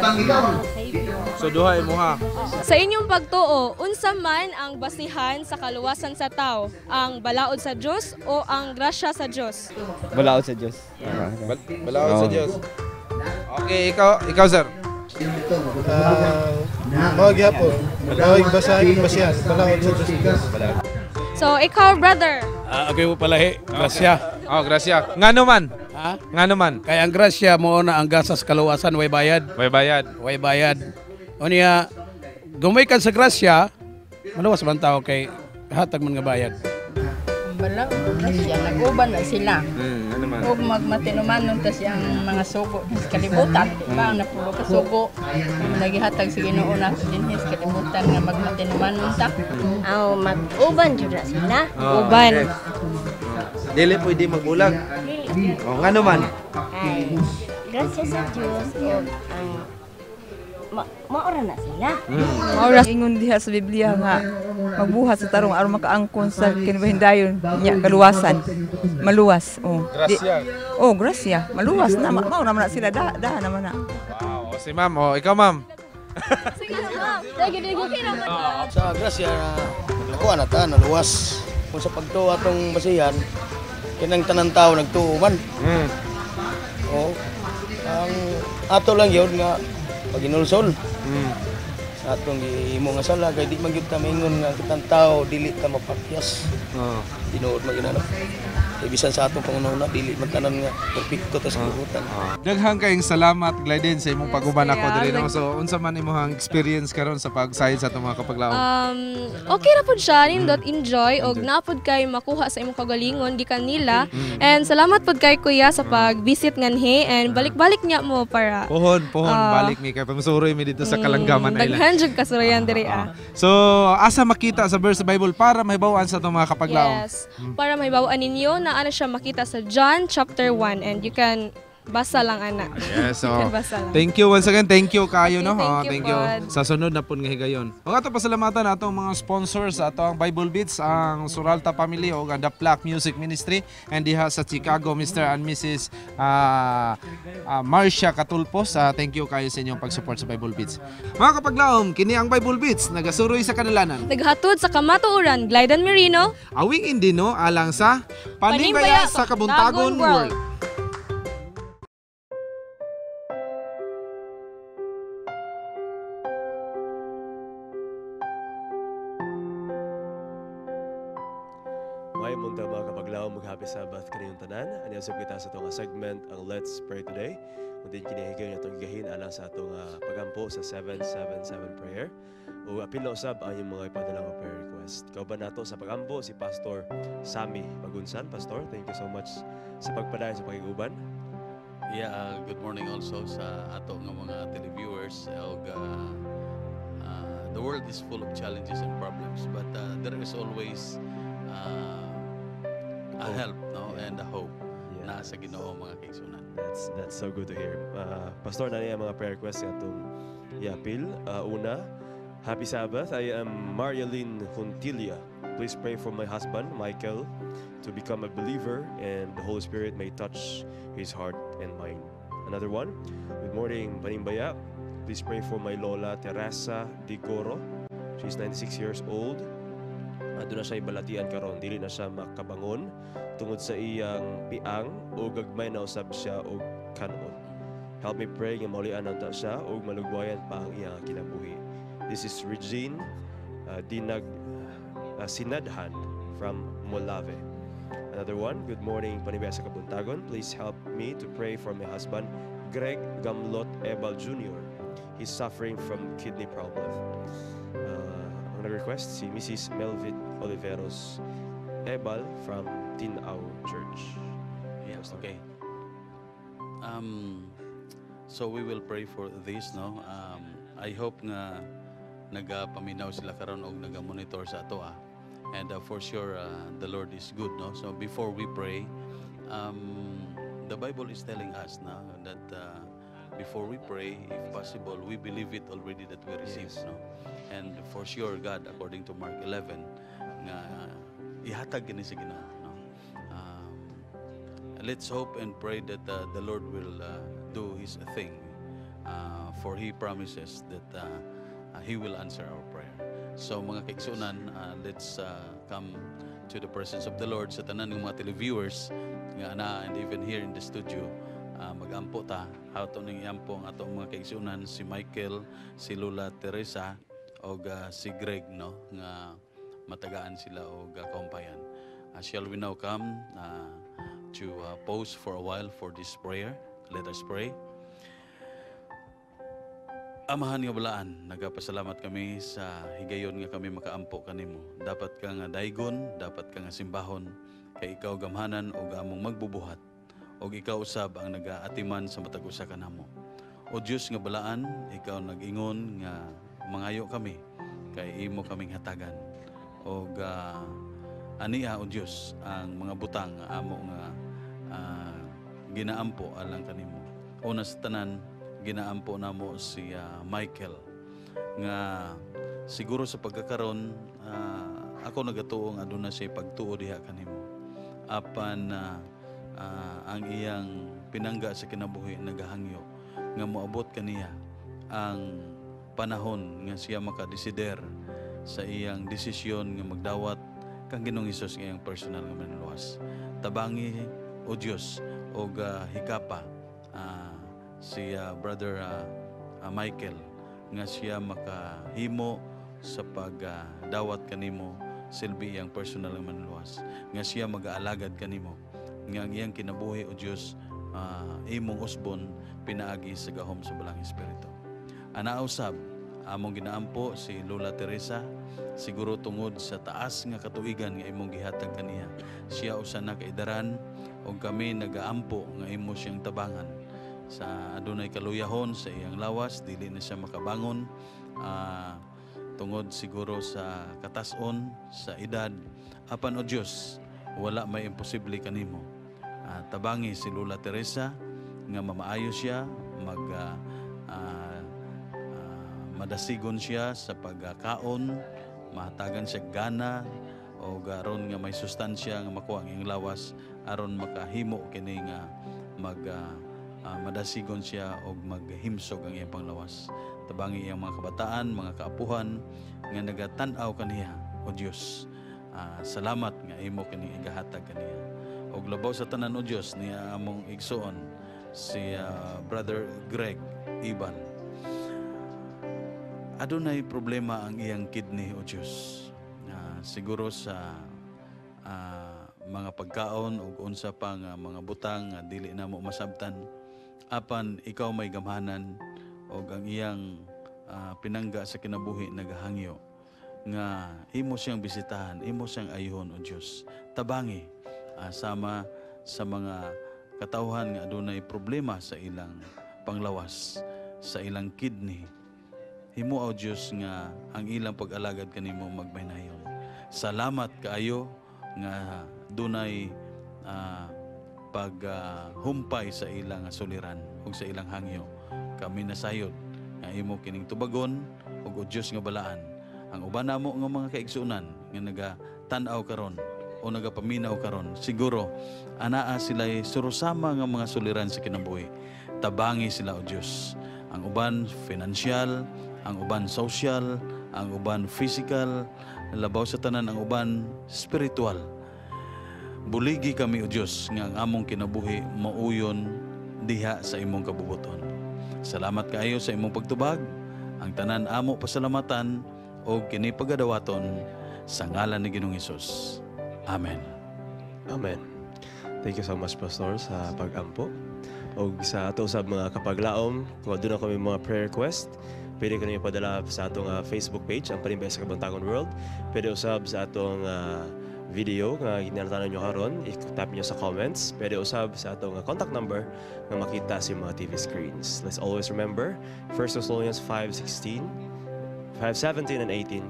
So duha imo ha. Sa inyong pagtuo, unsa man ang basihan sa kaluwasan sa tao? Ang balaod sa Dios o ang grasya sa Dios? Balaod sa Dios. Balaod sa Dios. Okay, ikaw sir. Mawag yapon. Mawag basihan. Balaod sa Diyos. So, ikaw, brother. Ako mo palahi. Grasya. Oh, grasya. Nga naman. Ha? Nga naman. Kaya ang grasya mo na ang gasas kaluwasan, way bayad. Way bayad. Way bayad. O niya, gumay ka sa grasya, maluwas man tao kay hatag man nga bayad. Balaod grasya, nag-uban na sila. Ano man? Huwag magmatinumanon tas yung mga sugo sa kalibutan. Diba? Ang napulo ka sugo. Nagihatag sa Ginoo na din sa kalibutan nga magmatinumanon ta. Mag-uban dyan na sila. Uban. Dili pwede magbulag. O nga naman. Ay, grasya sa Diyos o ang maora na sila. Maora ingon diha sa Biblia nga magbuhat sa tarong aron makaangkon sa kinabahindayon nya kaluwasan. Maluwas. Oh. Grasya. Grasya. Maluwas na. Mao naman na sila da naman na. Wow, si ma'am. Oh, ikaw ma'am. Sige na, ma'am. Okay naman. Sa grasya na ako na ta naluwas. Kung sa pagtuo atong basihan, kinang tanan tao nagtuo man. Oh. Ang ato lang yun nga paginulsol. Sa atong imo nga sala kay di man gyud ta maingon nga kitang tao dili ta mapakyas. Tinuod maginanap. Kay bisan sa atong pangunahuna dili man tanan nga perpekto ta sa kabutan. Daghang kayong salamat Glyden sa imong pag-uban ako diri no. So unsa man imong experience karon sa pagsayod sa atong mga kapaglawom? Okay ra pud siya, nindot enjoy og napod kay makuha sa imong kagalingon gikan nila. And salamat pud kay kuya sa pag-visit nganhi and balik-balik niya mo para Pohon, balik mi kay pamsuroy mi dito sa Kalanggaman Island. Daghan jud kasurayan diri So asa makita sa verse sa Bible para mahibaw-an sa atong mga kapaglawom? Yes. Para mahibaw-an ninyo na ano siya makita sa John chapter 1 and you can basa lang ana. Yes, so basa lang. thank you once again. Thank you kayo no. Thank you. Sa sunod na pud nga higayon. O ato pasalamatan atong mga sponsors sa atong Bible Beats, ang Suralta Family o ang The Plaque Music Ministry and diha sa Chicago Mr. and Mrs. Marcia Catulpos. Thank you kayo sa inyong pag-support sa Bible Beats. Mga kapaglawom, kini ang Bible Beats nagasuroy sa kanalanan. Naghatod sa kamatuoran, Glyden Merino. Awing Indino alang sa Panimbaya sa Kabuntagon World. Usahay mong mga kapaglaw mag-happy Sabbath kaniyong tanan. Aniyasap kita sa itong segment ang Let's Pray Today. Kung din kinihigay niya itong gigahin alang sa itong pagampo sa 777 prayer. O apil na usab ang yung mga ipadalang prayer request. Kauban nato sa pagampo si Pastor Sammy Pagunsan. Pastor, thank you so much sa pagpadayon sa pagiguban. Yeah, good morning also sa ato nga mga televiewers. The world is full of challenges and problems, but there is always a help, no, and a hope na sa Ginoo mga kaigsunan. That's so good to hear. Pastor, na niya mga prayer requests atong iapil. Una, Happy Sabbath. I am Marialyn Huntilia. Please pray for my husband, Michael, to become a believer and the Holy Spirit may touch his heart and mind. Another one, good morning, Panimbaya. Please pray for my Lola Teresa Digoro. She's 96 years old. Doon na siya ibalatian karon, dili na siya makabangon tungod sa iyang piang o gagmay na usab siya o kanon. Help me pray nga maulian nanta siya o malugwayan pa ang iyang kinabuhi. This is Regine Sinadhan from Molave. Another one, good morning, Panimbaya sa Kabuntagon. Please help me to pray for my husband, Greg Gamlot Ebal Jr. He's suffering from kidney problem. Ang nag-request si Mrs. Melvit Oliveros Ebal from Tinaw Church. Yes, okay. So we will pray for this, no? I hope nga nagapaminaw sila karon og naga-monitor sa ato and for sure the Lord is good, no? So before we pray, the Bible is telling us now that before we pray, if possible, we believe it already that we receive, no? And for sure, God, according to Mark 11, nga ihatag gini sa Ginoo, no? Let's hope and pray that the Lord will do His thing, for He promises that He will answer our prayer. So mga kaigsunan, let's come to the presence of the Lord sa tanan ng mga televiewers nga ana and even here in the studio. Magampo ta ato ning iampo ang ato mga kaigsunan, si Michael, si Lola Teresa og si Greg, no, nga matagaan sila og kaumpayan. Shall we now come to pause for a while for this prayer? Let us pray. Amahan nga balaan, nagapasalamat kami sa higayon nga kami makaampo kanimo. Dapat ka nga daygon, dapat ka nga simbahon, kay ikaw gamhanan og among magbubuhat. Og ikaw usab ang nagaatiman sa matag usa kanamo. O Dios nga balaan, ikaw nag-ingon nga mangayo kami kay imo kaming hatagan. Og aniya o Dios ang mga butang nga amo nga ginaampo alang kanimo. Una sa tanan, ginaampo namo si Michael nga siguro sa pagkakaron ako nagatuo nga aduna siya pagtuo diha kanimo. Apan ang iyang pinangga sa kinabuhi nagahangyo nga moabot kaniya ang panahon nga siya makadesider sa iyang desisyon nga magdawat kang Ginoong Hesus nga iyang personal nga manluwas. Tabangi o Dios og hikapa si Brother Michael nga siya makahimo sa pagdawat kanimo silbi iyang personal nga manluwas, nga siya mag-aalagad kanimo, nga ang iyang kinabuhi o Dios imong usbon pinaagi sa gahom sa balang espiritu. Ana usab among ginaampo si Lola Teresa, siguro tungod sa taas nga katuigan nga imong gihatag kaniya, siya usa na kaidaran og kami nagaampo nga imo siyang tabangan sa adunay kaluyahon sa iyang lawas, dili na siya makabangon tungod siguro sa katason sa edad. Apan o Dios, wala may imposible kanimo. Tabangi si Lola Teresa nga mamaayo siya, madasigon siya sa pagkaon, mahatagan siya gana o aron nga may sustansya nga makuha ang iyang lawas aron makahimo kini nga madasigon siya o maghimsog ang iyang panglawas. Tabangi iyang mga kabataan, mga kaapuhan nga nagatan-aw kaniya o Dios. Salamat nga imo kini igahatag kaniya. Og labaw sa tanan o Dios niya among igsuon si Brother Greg Ibal. Adunay problema ang iyang kidney o Dios. Siguro sa mga pagkaon ug unsa pa nga mga butang nga dili na mo masabtan apan ikaw may gamhanan ug ang iyang pinangga sa kinabuhi nagahangyo nga imo siyang bisitahan, imo siyang ayuhon o Dios. Tabangi sama sa mga katawhan nga adunay problema sa ilang panglawas, sa ilang kidney. Himo o Dios nga ang ilang pag-alagad kanimo magbaynayon. Salamat kaayo nga dunay paghumpay sa ilang suliran ug sa ilang hangyo. Kami nasayod nga imo kining tubagon ug o Dios nga balaan. Ang uban namo nga mga kaigsuonan nga naga-tan-aw karon o nagapaminaw karon, siguro anaa sila'y surusama nga mga suliran sa kinabuhi. Tabangi sila o Dios. Ang uban financial, ang uban social, ang uban physical, labaw sa tanan ang uban spiritual. Buligi kami o Dios nga ang among kinabuhi mauyon diha sa imong kabubuton. Salamat kaayo sa imong pagtubag. Ang tanan amo pasalamatan o kini pagadawaton sa ngalan ni Ginoong Hesus. Amen. Amen. Thank you so much, Pastor, sa pag-ampo. O sa ato sa mga kapaglaom, kung doon na kami mga prayer request, pwede ka namin padala sa atong Facebook page, ang Panimbaya sa Kabuntagon World. Pwede usab sa atong video nga ginanatanan nyo karon, i-tap nyo sa comments. Pwede usab sa atong contact number na makita sa mga TV screens. Let's always remember, 1 Thessalonians 5:17 and 18.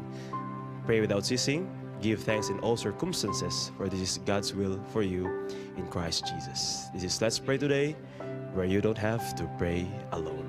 Pray without ceasing. Give thanks in all circumstances, for this is God's will for you in Christ Jesus. This is Let's Pray Today, where you don't have to pray alone.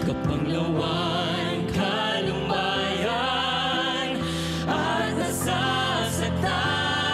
Kapanglawan, kalumayan, at nasasaktan.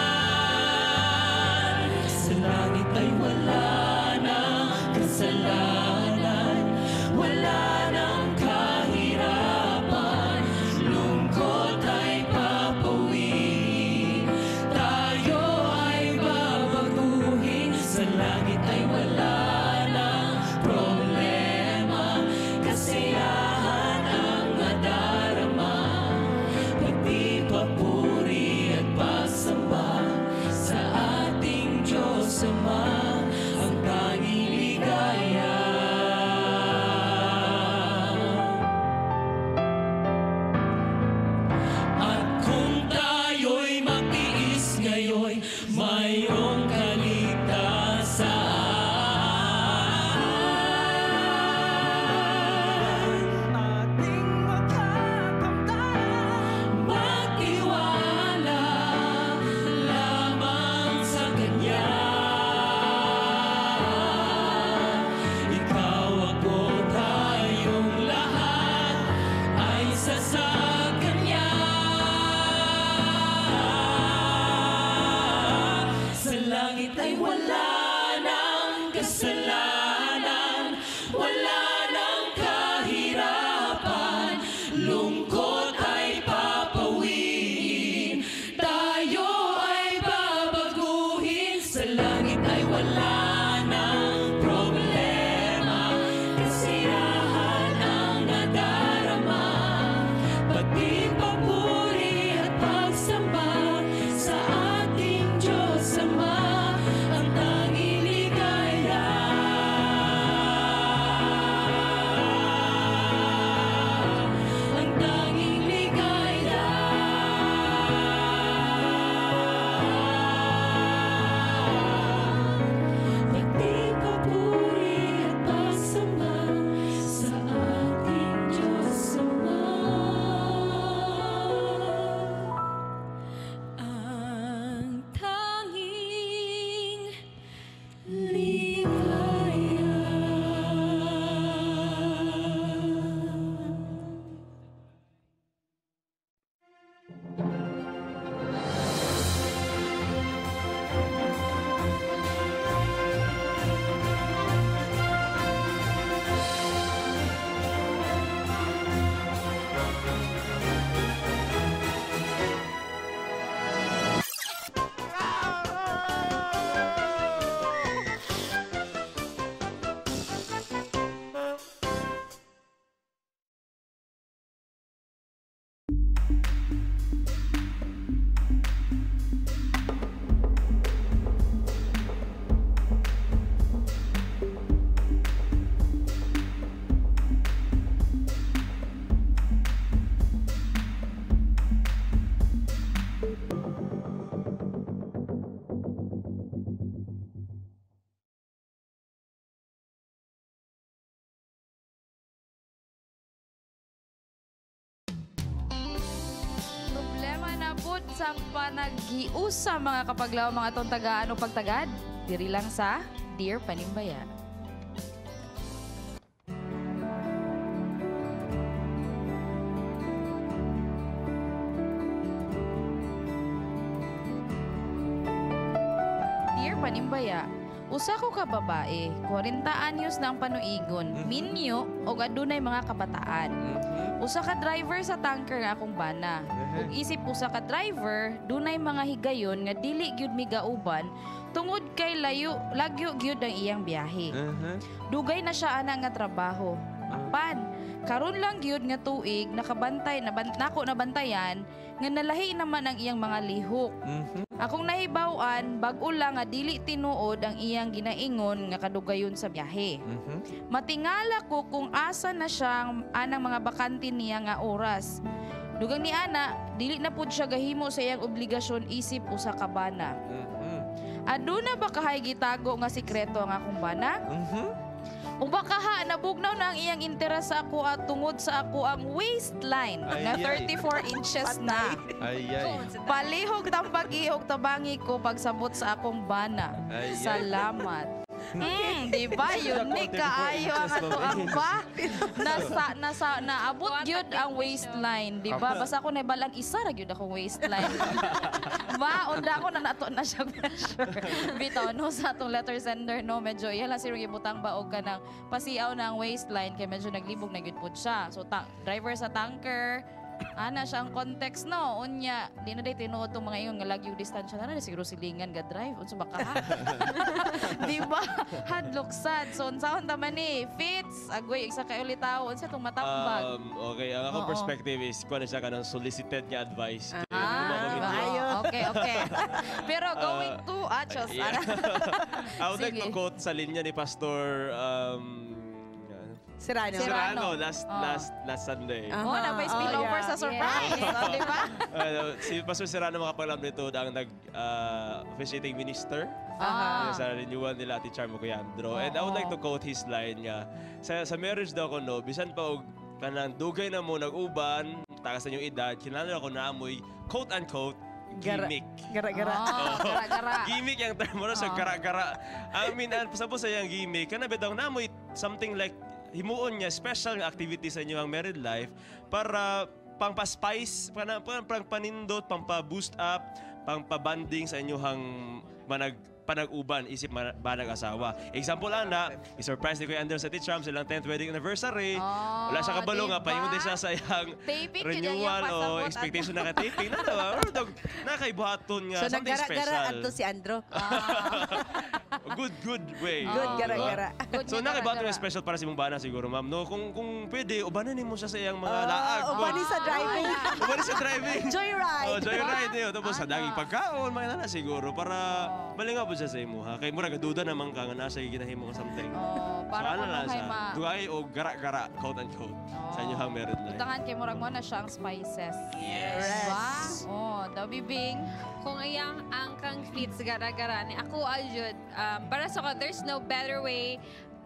naabot sa panaghiusa mga kapaglaw mga atong tagaan o pagtagad. Diri lang sa Dear Panimbaya. Dear Panimbaya, usa ko ka babae, 40 anyos na ang panuigon, minyo o adunay mga kabataan. Usa ka driver sa tanker nga akong bana. Ug isip usa ka driver, dunay mga higayon nga dili gyud migauban tungod kay lagyo gyud ang iyang biyahe. Dugay na siya ana nga trabaho. Apan, karon lang gyud nga tuig nakabantay nako nabantayan nga nalahi naman ang iyang mga lihok. Akong nahibaw-an bag-o lang nga dili tinuod ang iyang ginaingon nga kadugayon sa biyahe. Matingala ko kung asa na siyang anang mga bakante niya nga oras. Dugang ni ana, dili na pud siya gahimo sa iyang obligasyon isip usa ka bana. Aduna ba kahay gitago nga sikreto ang akong bana? O baka ha, nabugnaw na ang iyang interes sa ako at tungod sa ako ang waistline na 34 inches na. Palihog tambagihog tabangi ko pagsabot sa akong bana. Salamat. Di ba? Unique kaayo ang ato ang ba? Naabot gyud ang waistline. Di ba? Basta ako naibalan, isa ra gyud akong waistline. Ba? Unda ako na nato na siya pressure. Bitaw, no? Sa atong letter sender, no? Medyo, yan lang sirong ibutang baog ka ng pasiaw ng waistline kaya medyo naglibog na gyud po siya. So, driver sa tanker, ana siya ang context, no? Unya, di na day tinuod itong mga iyon nga lagyo distansya na siguro silingan ga drive. Unso baka ha? Di ba? Hadlok sad. So, unsahon taman ni Fits, agoy, isa kayo litaw. Unsa itong matambag? Okay, ang akong perspective is kung ano siya ka ng solicited niya advice. Okay. Pero going to Achos. I would like to quote sa linya ni Pastor Serrano. Last Sunday. Nabay spillover sa surprise. Di ba? Si Pastor Serrano makapalam nito ang officiating minister sa renewal nila Ati Charmo Cuyandro. And I would like to quote his line nga. Sa marriage daw ko, no, bisan pa og kanang dugay na mo nag-uban, takas na yung edad, kinala ako na amoy, quote-unquote, gimmick. Gara-gara. Gimmick yung term mo na sa gara-gara. I mean, pasabot sa yung gimmick, kanabit daw na amoy something like himuon niya special activity sa inyo ang married life para pang-pa-spice, pang-panindot, pang-pa-boost up, pang-pa-banding sa inyong panag-uban, isip banag asawa. Example ana, i-surprise ni Kuya Andrew sa Ticham silang 10th wedding anniversary. Wala siya kabalo nga, pahingon din siya sa iyang renewal o expectation na ka-taping. Nakaibuhaton nga, something special. So, naggara-gara ato si Andrew. Good way. Good, gara-gara. So, nakaibuhaton nga special para si mong bana siguro, ma'am. No? Kung pwede, ubanan mo siya sa iyang mga laag. Ubanin sa driving. Ubanin sa driving. Joyride. Joyride. Tapos sa daging pagkaon, mga na siguro, para malinga po siya sa imo, ha? Kaya mura, gaduda naman ka nga nasa ginahimo ka something. Para so, kung siya? Dugay o gara-gara, quote-unquote, sa inyong married life. Itangan kay murag mo na siya ang spices. Yes. Diba? Daw bibing. Kung iyang ang kang fits gara-gara ni ako ajud, para sa ko, there's no better way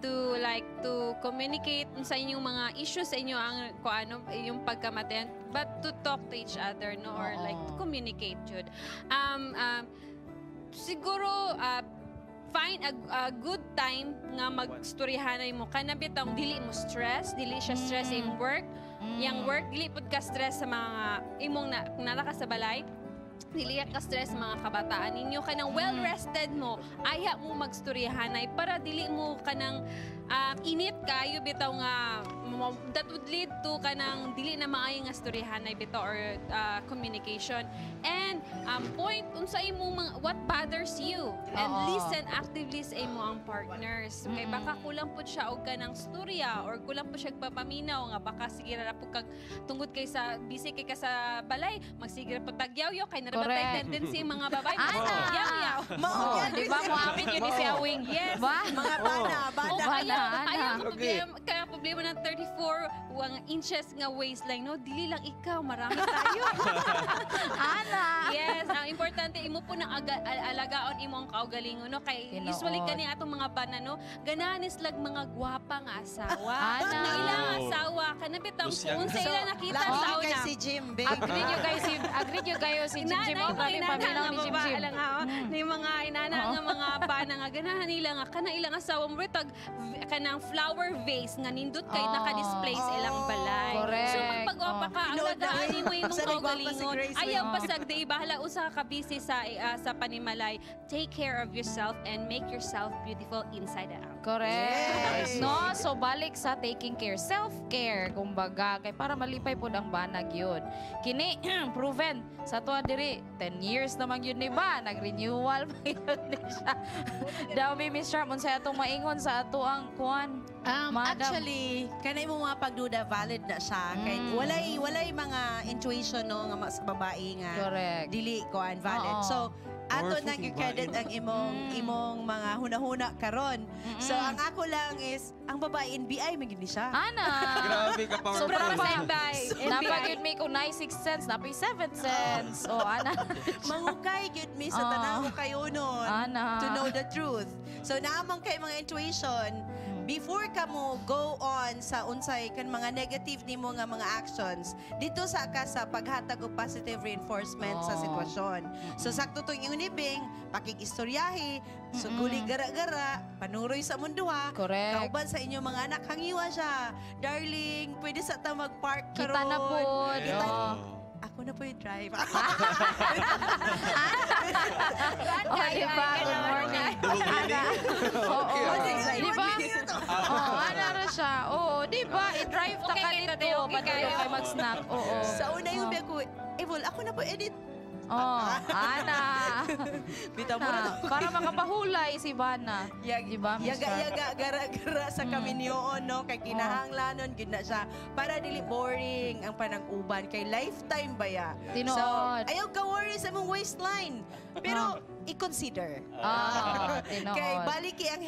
to communicate sa inyong mga issues sa inyo ang kung ano yung pagkamatayan, but to talk to each other, no, or like to communicate jud. Siguro find a good time nga magstoryahanay mo kana bitang dili mo stress, dili siya stress in work. Yang work dili pud ka stress sa mga imong nara ka sa balay. Dili ka stress mga kabataan ninyo kanang well-rested mo aya mo magstoryahanay para dili mo kanang init kayo bitaw nga that would lead to kanang dili na maayo nga storyahanay bitaw or communication. And point unsa imo what bothers you and listen actively sa imo ang partners. Kay baka kulang pud siya og kanang storya or kulang pud siya papaminaw nga baka sige ra pud kag tungod kay sa busy kay ka sa balay magsigir pud tagyaw-yaw kay narabatay tendency mga babae tagyaw-yaw. Mao di ba mo apit yun si Awing? Yes. Mga bana. Kaya problema ng 34 inches nga waistline, no? Dili lang ikaw, marami tayo. Ana! Yes, ang importante imo po nang alagaon imong kaugalingon no kay Tinuod. usually kani atong mga bana no ganahan lag mga gwapa nga asawa. Ana. Pag na ilang asawa kanang bitang Lucian. unsa ila nakita Lagi sa kay una. si Jim, babe. Agree nyo kayo si Jim Jim. Oh, grabe paminaw ni Jim Jim. Alang ha, ni mga inana nga mga bana nga ganahan nila nga kana ilang asawa mo tag kanang flower vase nga nindot kay naka-display sa ilang balay. Correct. So magpagwapa ka alagaan mo imong Sa nagwapa si kaugalingon. Grace, Ayaw no? pasag di bahala usa ka busy sa panimalay. Take care of yourself and make yourself beautiful inside and out. Correct. No, so balik sa taking care, self-care kumbaga kay para malipay pud ang banag yun. Kini proven sa tuwa diri 10 years naman yun ni ba nag-renewal pa yun ni siya. Daw mi Miss Sharp unsay atong maingon sa ato ang kuan. Madam. Actually, kanay mo mga pagduda valid na siya. Kay walay mga intuition no nga sa babae nga. Correct. Dili koan valid. Oo. So ato nag-credit ang imong mga hunahuna karon. So ang ako lang is ang babae NBI magini siya. Ana. Grabe ka pa. Sobrang pa. NBI. Napag-yun may ko 96 cents, napay 7 cents. Oh, ana. Mangukay gyud mi sa tanang ko kayo nun Ana. to know the truth. So naamang kay mga intuition before ka mo go on sa unsay kan mga negative nimo nga mga actions dito sa ka sa paghatag og positive reinforcement sa sitwasyon. So sakto tong inibing pakig-istoryahe, so guli gara-gara, panuroy sa munduha. Correct. Kauban sa inyong mga anak hangiwa siya. Darling, pwede sa ta mag-park karon. Kita na po. Ako na po yung drive. Oh, di ba? Good morning. Oo. Di ba? Oo, ano rin siya. Oo, di ba? I-drive ta ka dito. Patuloy kayo mag-snack. Oo. Sa una yung biya ko, Evil, ako na po edit. Oh, Ana. Bitaw mo na. Para makapahulay si Bana. Di ba, Miss Sharp? Yaga-yaga, gara-gara sa kaminyoon, no? Kay kinahanglanon, gid na siya. Para dili boring ang panag-uban. Kay lifetime ba ya? Tinuod. So, ayaw ka worry sa mong waistline. Pero, i-consider. tinuod. Kay baliki ang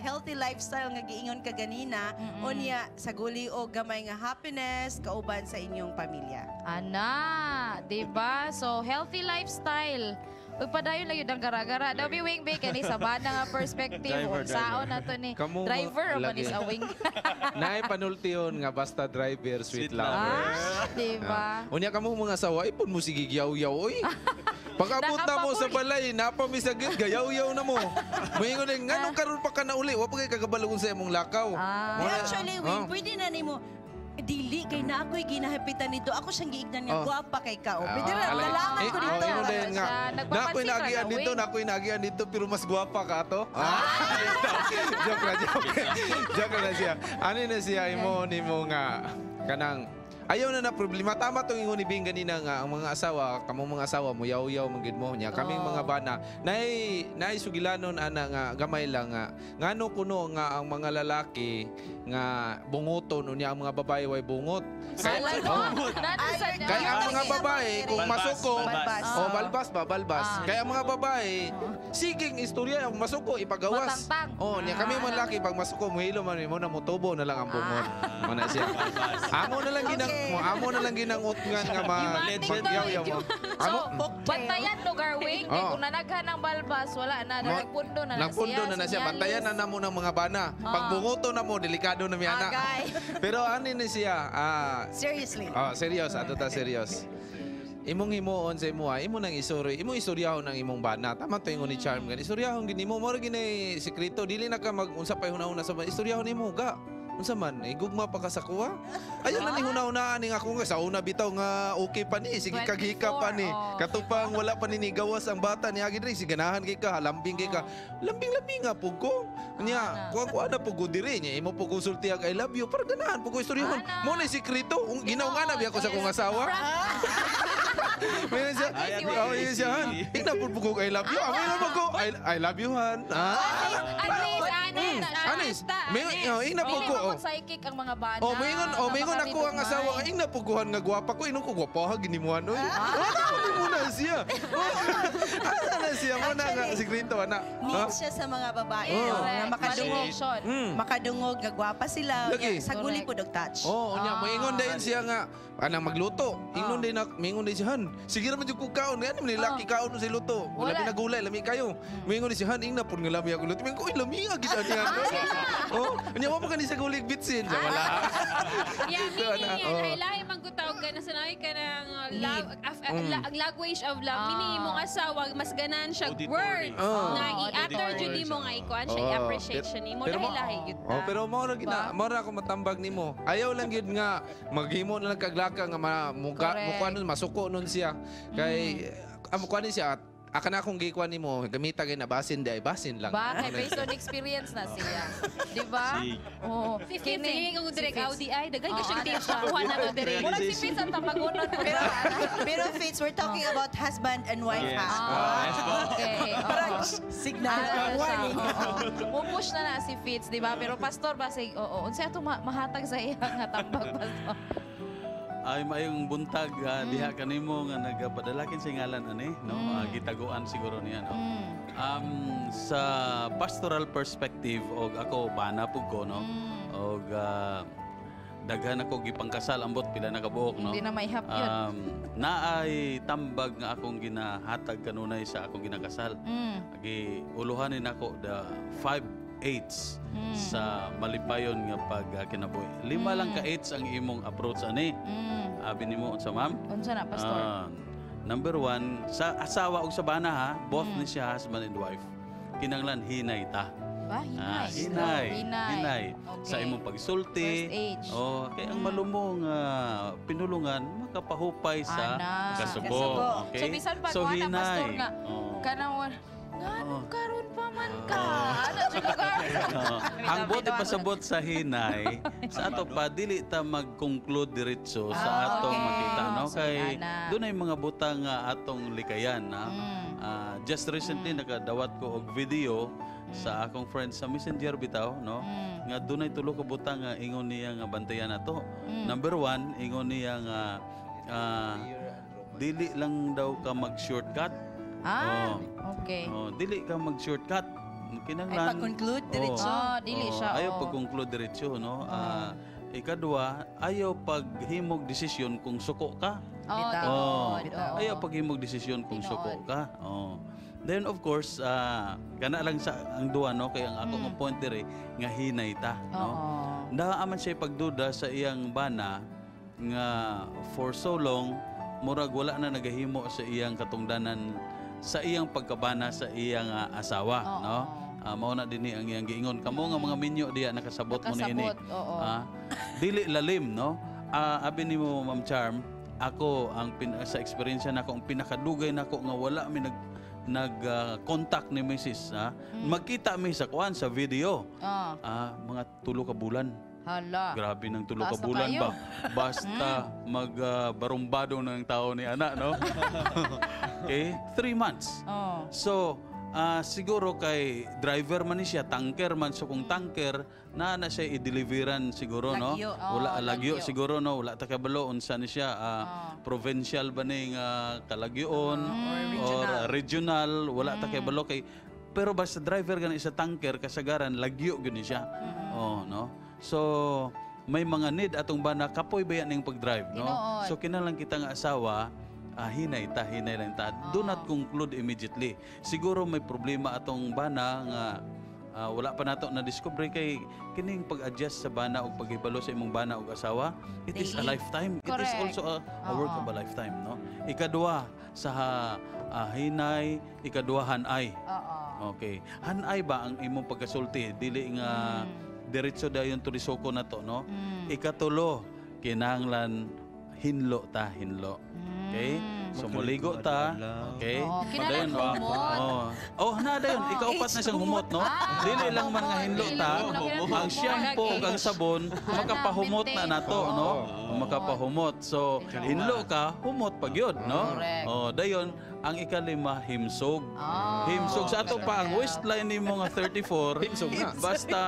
healthy lifestyle nga giingon ka ganina, unya sa guli o gamay nga happiness kauban sa inyong pamilya. Ana, di ba? So, healthy lifestyle. Pagpadayon lang yun ang gara-gara. Daw mi wing bake ni sa bana nga perspective. Driver, Saon na to ni. Kamu Driver o lagi. manis a wing. Naay panultiyon nga basta driver, sweet lovers. Di ba? Unya kamo mga sawa, ipon mo sige yaw-yaw, oy. Pag-abot na mo sa balay, napamisagit, gayaw-yaw na mo. Moingon din, nganong karon pa ka na uli? Wa pa kay kagabalungon sa imong lakaw. Actually, wing, pwede na nimo dili kay na ako'y ginahapitan nito. Ako siyang giignan nga guwapa kay ka. Pwede na, dalaman ko dito. Ino din nga. Nako'y nagian dito, nako'y nagian dito, pero mas guwapa ka to. Joke na, joke. Joke na siya. Ano na siya, imo ni mo nga, kanang, ayaw na problema. Tama itong ingon ni Bing ganina nga, ang mga asawa, kamong mga asawa mo, yaw-yaw, manggid mo niya. Kaming mga bana, naisugilanon ana nga, gamay lang nga. Ngano kuno nga ang mga lalaki, nga bungoton, unya ang mga babae way bungot. Kaya ang mga babae, kung masuko, balbas ba, balbas. Kaya ang mga babae, siging istorya, masuko, ipagawas. Niya kami mga lalaki, pag masuko, muhilo man mo na mutubo na lang ang bungot. Mana siya. Amo na lang ginangutungan nga magyaw-yaw mo. So, bantayan lugar wing. Kung nanaghan ng balbas, wala na. Nagpundo na na siya. Nagpundo na siya. Bantayan na mo ng mga bana. Pag bungoto na mo, delikado na mi anak. Pero ano na siya? Seriously. Serious. Ato ta serious. Imong himuon sa imuha, imo nang imong istoryahon ng imong bana. Tama to ingon ni Charm gan. Istoryahon gini mo, mao gini sikreto. Dili na ka mag-unsa pa hunahuna sa istoryahon nimo ga. Unsa man, gugma pa ka sa kuha? Ayaw na ni hunahunaan ning ako nga sa una bitaw nga okay pa ni, sige kaghika pa ni. Katupang wala pa ni gawas ang bata ni agi diri, sige ganahan kay ka, lambing kay ka. Lambing-lambing nga pug ko. Nya, kuha na pug diri nya imo pug konsulti ag I love you para ganahan pug istoryahon. Mo ni sikreto, ginaw nga na biya ko sa kong asawa. Mayroon siya, siya, ina pug I love you. Amo naman ko, I love you han. At least, Anis. Ing na po ko. Psychic ang mga bana. Mingon ako ang asawa. Ing napuguhan nga gwapa ko. Inong ko gwapa ha ginimuhan. Ano muna siya? Ano siya mo na nga sigrito ana. Need siya sa mga babae. Nga makadungog nga gwapa sila. Sa guli po dog touch. Unya moingon din siya nga anang magluto. Ingon din mingon din siya han. Sige naman jud ko kaon. Ano man laki kaon sa luto. Wala pinagulay lami kayo. Mingon din siya han ing na pud nga lami ako luto. Mingon ko lami agis niya. Unya mo pa kanisa gulig bitsin. Wala. Lahi manggutaw ka na sanay ka ng language of love. Mini mo asawa mas ganan siya word. Nga i-atter jud mo nga ikuan siya i-appreciate siya nimo lahi gyud ta. Pero mao ra ako matambag nimo. Ayaw lang gyud nga maghimo na lang kaglaka nga mukha nun masuko nun siya. Kay mukha ni siya aka na akong gikuan nimo gamita kay na basin basin lang. Bakit based on experience na siya. Di ba? Oo. Kini kung direct Audi ay dagay ko siyang tips kuha na to direct. Murag si Fitz ang tamagunod. Pero Fitz, we're talking about husband and wife. Okay. Parang signal. Warning. Pupush na si Fitz, di ba? Pero pastor ba say unsa ato mahatag sa iya nga tambag pastor? Ay mayong buntag diha kanimo nga nagapadalakin sa ngalan ani no gitaguan siguro niya no. Sa pastoral perspective og ako bana pug ko no og daghan ako gipangkasal ambot pila na kabuok no. Hindi na maihap yun. Naay tambag nga akong ginahatag kanunay sa akong ginakasal. Agi uluhanin ako the 5/8 sa malipayon nga pag kinabuhi. 5 lang ka 8 ang imong approach ani. Abi nimo unsa ma'am? Unsa na pastor? Number 1 sa asawa ug sa bana ha, both ni siya husband and wife. Kinanglan hinay ta. Hinay. Sa imong pagsulti. Kay ang malumong pinulungan makapahupay sa kasubo. Okay? So bisan pa kuha na pastor nga kanang karon pa man ka. Ang bote pasabot sa hinay, sa ato pa dili ta mag-conclude diretso sa atong makita no kay dunay mga butang nga atong likayan na. Just recently nakadawat ko og video sa akong friend sa Messenger bitaw no nga dunay tulo ka butang nga ingon niya nga bantayan nato. Number 1 ingon niya nga dili lang daw ka mag-shortcut. Okay. Dili ka mag-shortcut. Kinanglan. Ay pag-conclude diretso. Dili siya. Ayaw pag-conclude diretso, no? Ikadua, ayaw paghimog desisyon kung suko ka. Ayaw paghimog desisyon kung suko ka. Then of course, kana lang sa ang duwa no kay ang ako nga point dire nga hinay ta, no. Naaman siya pagduda sa iyang bana nga for so long murag wala na nagahimo sa iyang katungdanan sa iyang pagkabana sa iyang asawa, no? Mao na dinhi ang iyang giingon. Kamo nga mga minyo diya nakasabot mo niini. Dili lalim, no? Abi nimo Ma'am Charm, ako ang sa experience nako ang pinakadugay nako nga wala mi nag-contact ni Mrs. Magkita mi sa kuan sa video. Mga 3 ka bulan. Hala. Grabe ng 3 ka bulan ba? Basta magbarumbado ng tao ni ana, no? Okay, 3 months. So, siguro kay driver man ni siya, tanker man. So kung tanker, na siya i-deliveran siguro, no? Wala lagyo siguro, no? Wala ta kabalo unsa ni siya, provincial ba ning kalagyoon or regional, wala ta kabalo kay pero basta driver gani sa tanker kasagaran lagyo gyud ni siya. No? So may mga need atong bana kapoy ba yan yung pag-drive, no? So kinahanglan kita nga asawa hinay lang ta. Do not conclude immediately. Siguro may problema atong bana nga wala pa nato na discover kay kining pag-adjust sa bana o paghibalo sa imong bana o asawa, it is a lifetime. It is also a work of a lifetime, no? Ikadua sa hinay, ikadua hanay. Okay. Hanay ba ang imong pagkasulti? Dili nga diretso dayon to risoko na to, no? Ikatulo, kinahanglan hinlo ta. Okay? So So muligo ta. Okay? Padayon ba? Na dayon ikaupat na siyang humot no. Dili lang man nga hinlo ta. Ang shampoo ug ang sabon makapahumot na nato no. Makapahumot. So hinlo ka, humot pag yun no. Dayon ang ikalima himsog. Himsog sa ato pa ang waistline nimo nga 34. Basta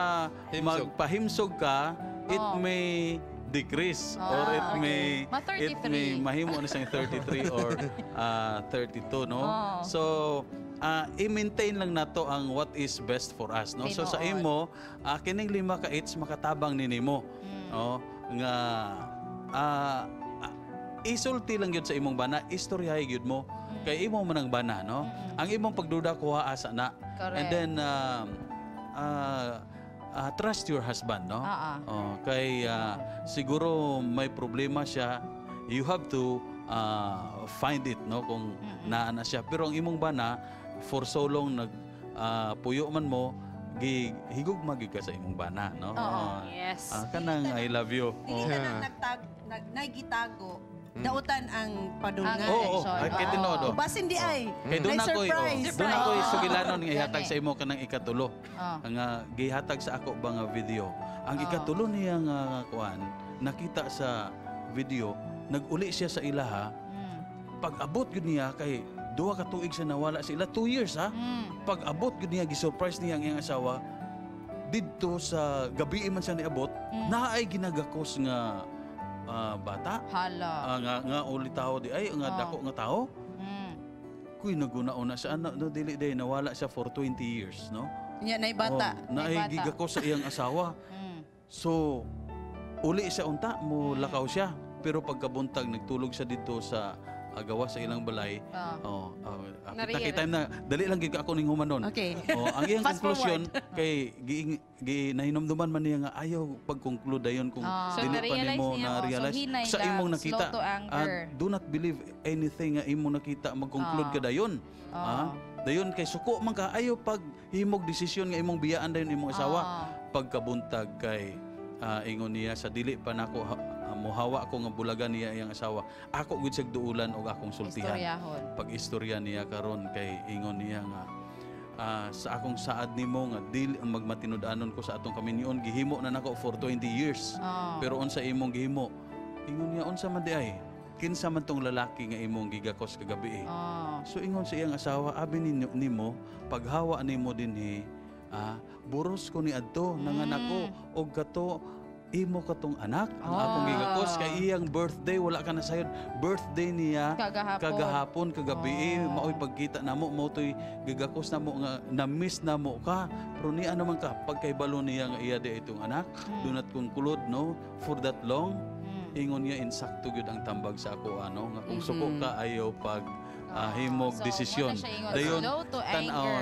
magpahimsog ka, it may decrease or it may mahimo na siyang 33 or 32 no. So i-maintain lang nato ang what is best for us no. So sa imo kining 5 ka each makatabang ninimo no nga isulti lang gyud sa imong bana, istoryahay gyud mo kay imo man ang bana no. Ang imong pagduda kuha asa na. And then trust your husband no. Kay siguro may problema siya, you have to find it no kung naa na siya. Pero ang imong bana for so long puyo man mo higugma gyud ka sa imong bana no. Yes. Kanang I love you. Kanang nagitago. Dautan ang padulngan. Kay tinodo. Basin di ay. Kay doon ako'y sugilanon nga ihatag sa imo kanang ikatulo. Nga gihatag sa ako ba nga video. Ang ikatulo niya nga kuan nakita sa video, nag-uli siya sa ilaha. Pag-abot gyud niya kay 2 ka tuig siya nawala sa ila 2 years ha. Pag-abot gyud niya gi-surprise niya ang iyang asawa. Didto sa gabi man siya niabot, naay ginagakos nga bata. Nga uli tao di ay nga dako nga tao. Kuy naguna-una siya no dili day nawala siya for 20 years no. Nya nay bata. Naigiga ko sa iyang asawa. So uli siya unta mo lakaw siya pero pagkabuntag nagtulog siya dito sa agawa sa ilang balay. Kita na dali lang gid ako ning humanon. Ang iyang conclusion kay nahinomduman man niya nga ayaw pag-conclude dayon kung dili pa nimo na realize sa imong nakita. Do not believe anything nga imong nakita mag-conclude ka dayon. Dayon kay suko man ka ayaw pag himog desisyon nga imong biyaan dayon imong asawa. Pagkabuntag kay ingon niya sa dili pa nako muhawa ako nga bulagan niya iyang asawa. Ako gud sig duulan og akong sultihan. Pag-istorya niya karon kay ingon niya nga sa akong saad nimo nga dili ang magmatinud-anon ko sa atong kaminion gihimo na nako for 20 years. Pero unsa imong gihimo? Ingon niya unsa man di ay? Kinsa man tong lalaki nga imong gigakos kagabi. So ingon sa iyang asawa, abi nimo paghawa nimo dinhi buros ko ni adto nanganak ko og kato imo katong anak ang akong gigakos kay iyang birthday wala ka na sayod birthday niya kagahapon kagabi maoy pagkita namo mo toy gigakos namo nga na-miss namo ka pero ni ano man ka pagkaibalo niya nga iya di itong anak do not conclude no for that long ingon niya insakto gyud ang tambag sa ako nga kung suko ka ayaw pag himog desisyon dayon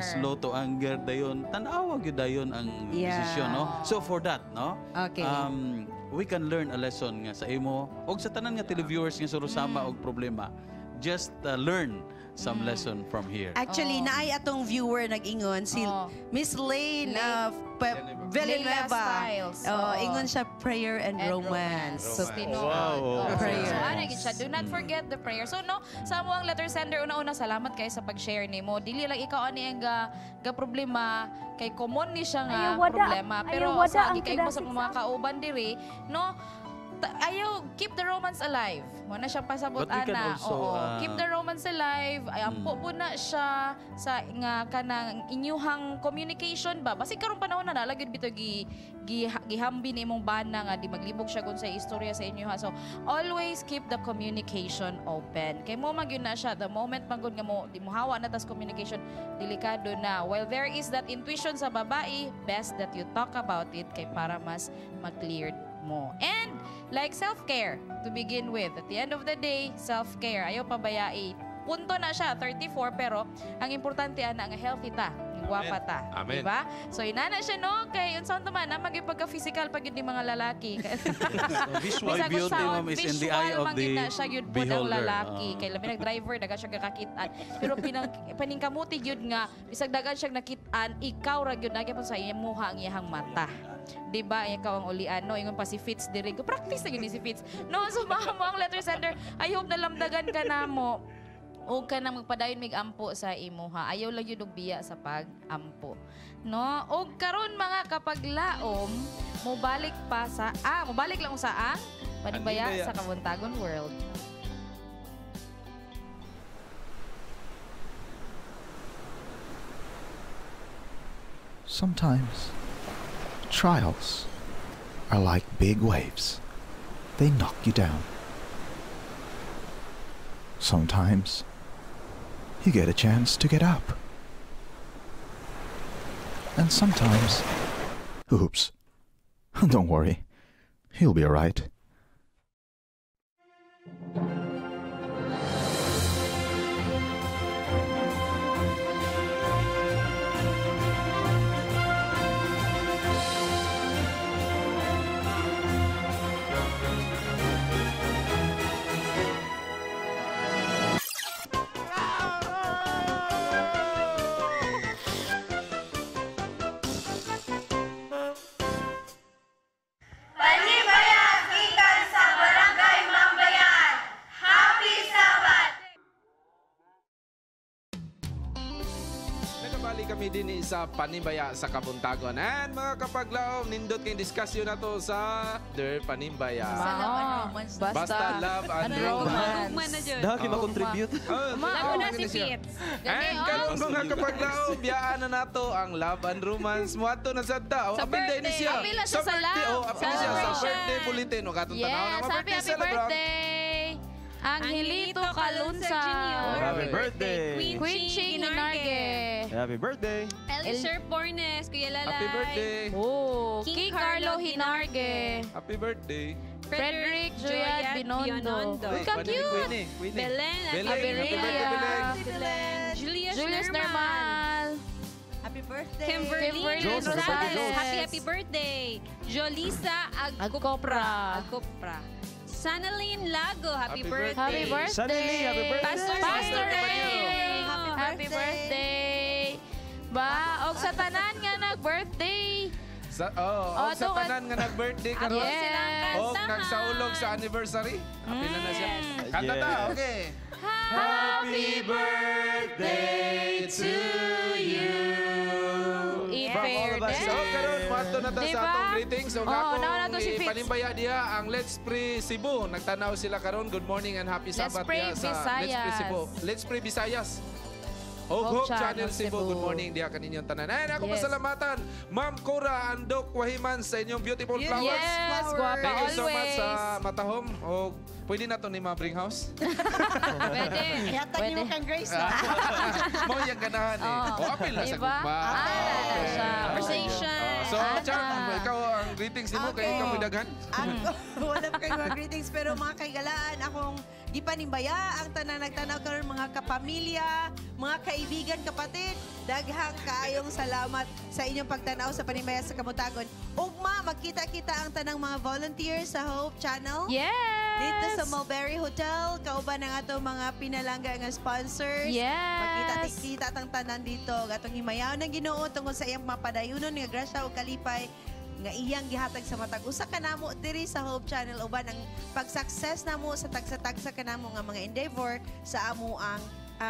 slow to anger dayon tan-awa gyud dayon ang desisyon no. So for that no we can learn a lesson nga sa imo og sa tanan nga televiewers nga surusama og problema just learn some lesson from here. Actually naay atong viewer nag-ingon si Miss Lane Villanueva. Ingon siya prayer and romance. So prayer. So ana gid siya, do not forget the prayer. So no, sa mo ang letter sender una-una salamat kay sa pag-share nimo. Dili lang ikaw ani ang ga problema kay common ni siya nga problema pero sa kay mo sa mga kauban diri no ayaw keep the romance alive. Mo na siya pasabot ana. Keep the romance alive. Ampo po na siya sa nga kanang inyuhang communication ba. Basi karon panahon na nalagid bito gihambi ni imong bana nga di maglibog siya kun sa istorya sa inyo ha. So always keep the communication open. Kay mo magyud na siya the moment magud nga mo di mo hawa na tas communication delikado na. While there is that intuition sa babae, best that you talk about it kay para mas mag-cleared mo. And like self-care to begin with. At the end of the day, self-care. Ayaw pabayai. Punto na siya, 34, pero ang importante ana nga healthy ta. Guwapa ta. Amen. Diba? So inana siya no, kay unsaon naman na magipagka-physical pag di mga lalaki. Visual beauty ma'am is in the eye of the siya gyud po ang lalaki. Kay labi nag-driver daga siya gakakitaan. Pero paningkamuti gyud nga bisag dagan siya nakitaan, ikaw ra gyud nagyapon sa iyang muha ang iyang mata. Diba? Ikaw ang ulian, no? Ingon pa si Fitz diri. Practice na yun si Fitz. No? So, mo ang letter sender, I hope nalamdagan ka na mo. o ka nang magpadayon mig ampo sa imuha. Ayaw lang yun og biya sa pag-ampo. No? O karon mga kapaglaom, mubalik lang sa Panimbaya sa Kabuntagon World. Sometimes, trials are like big waves. They knock you down. Sometimes, you get a chance to get up. And sometimes, oops, don't worry, he'll be alright. Panimbaya, gikan sa Barangay Mambayan. Happy Sabbath! Nakabali kami din sa Panimbaya sa Kabuntagon. And mga kapaglaom, nindot kayong diskusyon na to sa Der Panimbaya. Basta love and romance. Dahil makontribute. Lago na si Fitz. And karon mga kapaglaom, biyaan na nato ang love and romance. Muadto na sa tao. Sa birthday. Apila siya sa love. Apila siya sa birthday bulletin. O katong tanaw na mga happy birthday! Angelito Calunsa. Happy birthday! Queen Ching Inarge. Happy birthday! Elisher Pornes, Kuya Lalay. Happy birthday! Oh, King Carlo Hinarge. Happy birthday! Frederick Joyad Binondo. Uy, ka-cute! Belen Aberelia. Julius Normal. Happy birthday! Kimberly Rosales. Happy birthday! Jolisa Agcopra. Sanaline Lago, happy birthday. Happy birthday. Sanaline, happy birthday. Pastor Ray. Happy birthday. Ba, og sa tanan nga nag-birthday. Sa tanan nga nag-birthday karon. Og nagsaulog sa anniversary. Happy na siya. Kanta ta, okay. Happy birthday to you. So, karon mato na ta sa atong greetings. So, na to si Fitz. Panimbaya diha ang Let's Pray Cebu. Nagtanaw sila karon. Good morning and happy Sabbath diha sa Let's Pray Cebu. Let's Pray Visayas. Hope Channel Cebu. Good morning diha kaninyong tanan. And ako pasalamatan, Ma'am Cora Andok Wahiman sa inyong beautiful flowers. Yes, guwapa Thank you so always. much sa Matahom. O pwede na to ni Ma Bring House. Pwede. Yatag niyo kang Grace na. Mo yung ganahan eh. O apil na sa gugma. Conversation. So, Chang, ikaw ang greetings mo kay ikaw may daghan. Wala pa kayo mga greetings, pero mga kaigalaan, akong Panimbaya, ang tanan nagtanaw karon mga kapamilya, mga kaibigan, kapatid, daghang kaayong salamat sa inyong pagtanaw sa Panimbaya sa Kabuntagon. Ugma, magkita-kita ang tanang mga volunteers sa Hope Channel. Yes! Dito sa Mulberry Hotel, kauban ng ato mga pinalangga nga sponsors. Yes! Magkita-kita ang tanan dito. Atong himayaw ng Ginoo tungkol sa iyang mapadayunon nga grasya o kalipay nga iyang gihatag sa matag usa kanamo diri sa Hope Channel uban ang pag-success namo sa tagsa-tagsa kanamo nga mga endeavor sa amo ang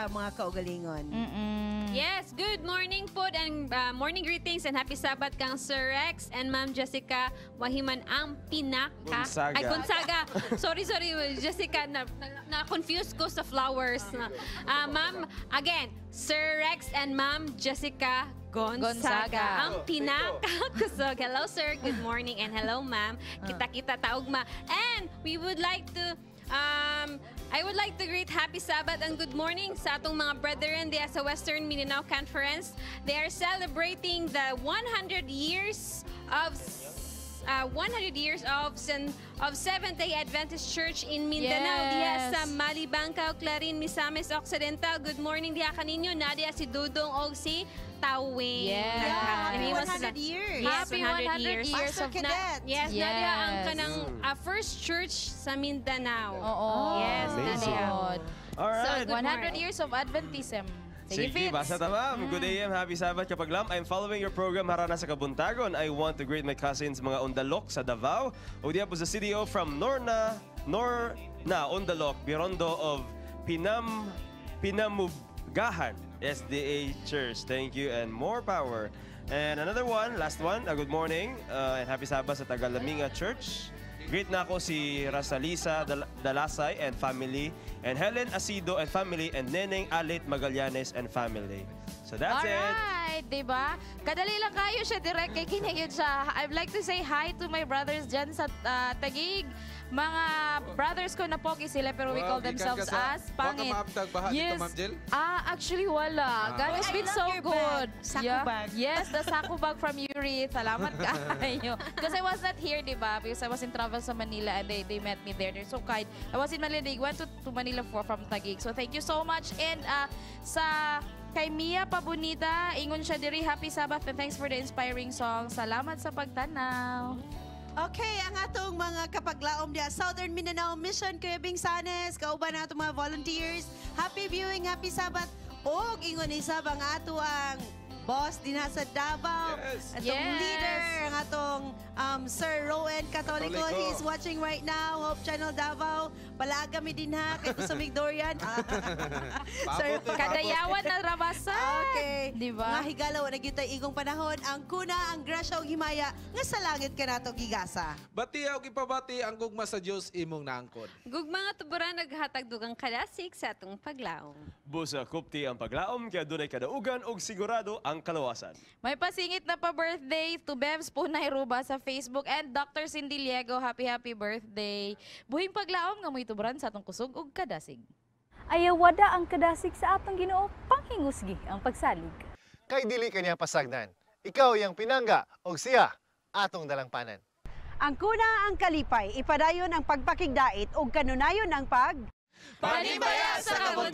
mga kaugalingon. Yes, good morning po and morning greetings and happy Sabbath kang Sir Rex and Ma'am Jessica Wahiman ang pinaka. Gonzaga. Ay, Gonzaga. sorry, Jessica, na-confuse ko sa flowers. Ma'am, again, Sir Rex and Ma'am Jessica Gonzaga. Ang pinakakusog. Hello, sir. Good morning. And hello, ma'am. Kita-kita taugma. And we would like to, I would like to greet happy Sabbath and good morning sa atong mga brethren diya sa Western Mindanao Conference. They are celebrating the 100 years of Seventh-day Adventist Church in Mindanao diha sa Malibangkaw, Clarin, Misamis Occidental. Good morning diha kaninyo. Nadia si Dudong og si Tawing. Happy 100 years. Happy 100 years. Pastor Cadet. Yes, Nadia ang kanang first church sa Mindanao. Oo. Yes, Nadia. Alright. So, 100 years of Adventism. Sige, basta tama. Good AM, happy Sabbath kapaglam. I'm following your program harana sa Kabuntagon. I want to greet my cousins mga Undalok sa Davao. O diya po sa CDO from Norna, Undalok, Birondo of Panimbaya SDA Church. Thank you and more power. And another one, last one, good morning and happy Sabbath sa Tagalaminga Church. Greet na ako si Rasalisa Dalasay and family, and Helen Asido and family, and Neneng Alit Magallanes and family. So that's it. Alright, diba? Kadali lang kayo siya, direct kay kinigid siya. I'd like to say hi to my brothers dyan sa Taguig. Mga brothers ko na pogi sila pero we call themselves as pangit. Yes. Actually wala. God has been so good. Saku bag. Yes, the saku bag from Yuri. Salamat kayo. Because I was not here, diba? Because I was in travel sa Manila and they met me there. They're so kind. I was in Manila. They went to Manila from Taguig. So thank you so much. And sa kay Mia Pabunita, ingon siya diri, happy Sabbath and thanks for the inspiring song. Salamat sa pagtanaw. Okay, ang atong mga kapaglaom diya, Southern Mindanao Mission, Kuya Bing Sanes, kauban na atong mga volunteers. Happy viewing, happy Sabbath. O, ingon isa bang ato ang boss din sa Davao. Yes. Atong leader, ang atong Sir Rowan Catolico. He is watching right now, Hope Channel Davao. Palaga mi din ha, kay sa Migdorian. Sir, kadayawan na rabasa. Okay. Diba? Nga higalaw na kita igong panahon, ang kuna, ang grasya o himaya, nga sa langit ka nato gigasa. Batiyaw kipabati ang gugma sa Dios imong naangkon. Gugma nga tuburan naghatag dugang kadasig sa atong paglaom. Busa kupti ang paglaom, kaya dunay kadaugan og sigurado ang kalawasan. May pasingit na pa birthday to Bevs Punay Ruba sa Facebook and Dr. Cindy Liego, happy birthday. Buhing paglaom nga mo ituburan sa atong kusog ug kadasig. Ayaw wada ang kadasig sa atong Ginoo, panghingusgi ang pagsalig. Kay dili kaniya pasagdan. Ikaw yang pinangga og siya atong dalangpanan. Ang kuna, ang kalipay, ipadayon ang pagpakigdait ug kanunayon ang Panimbaya sa Kabuntagon.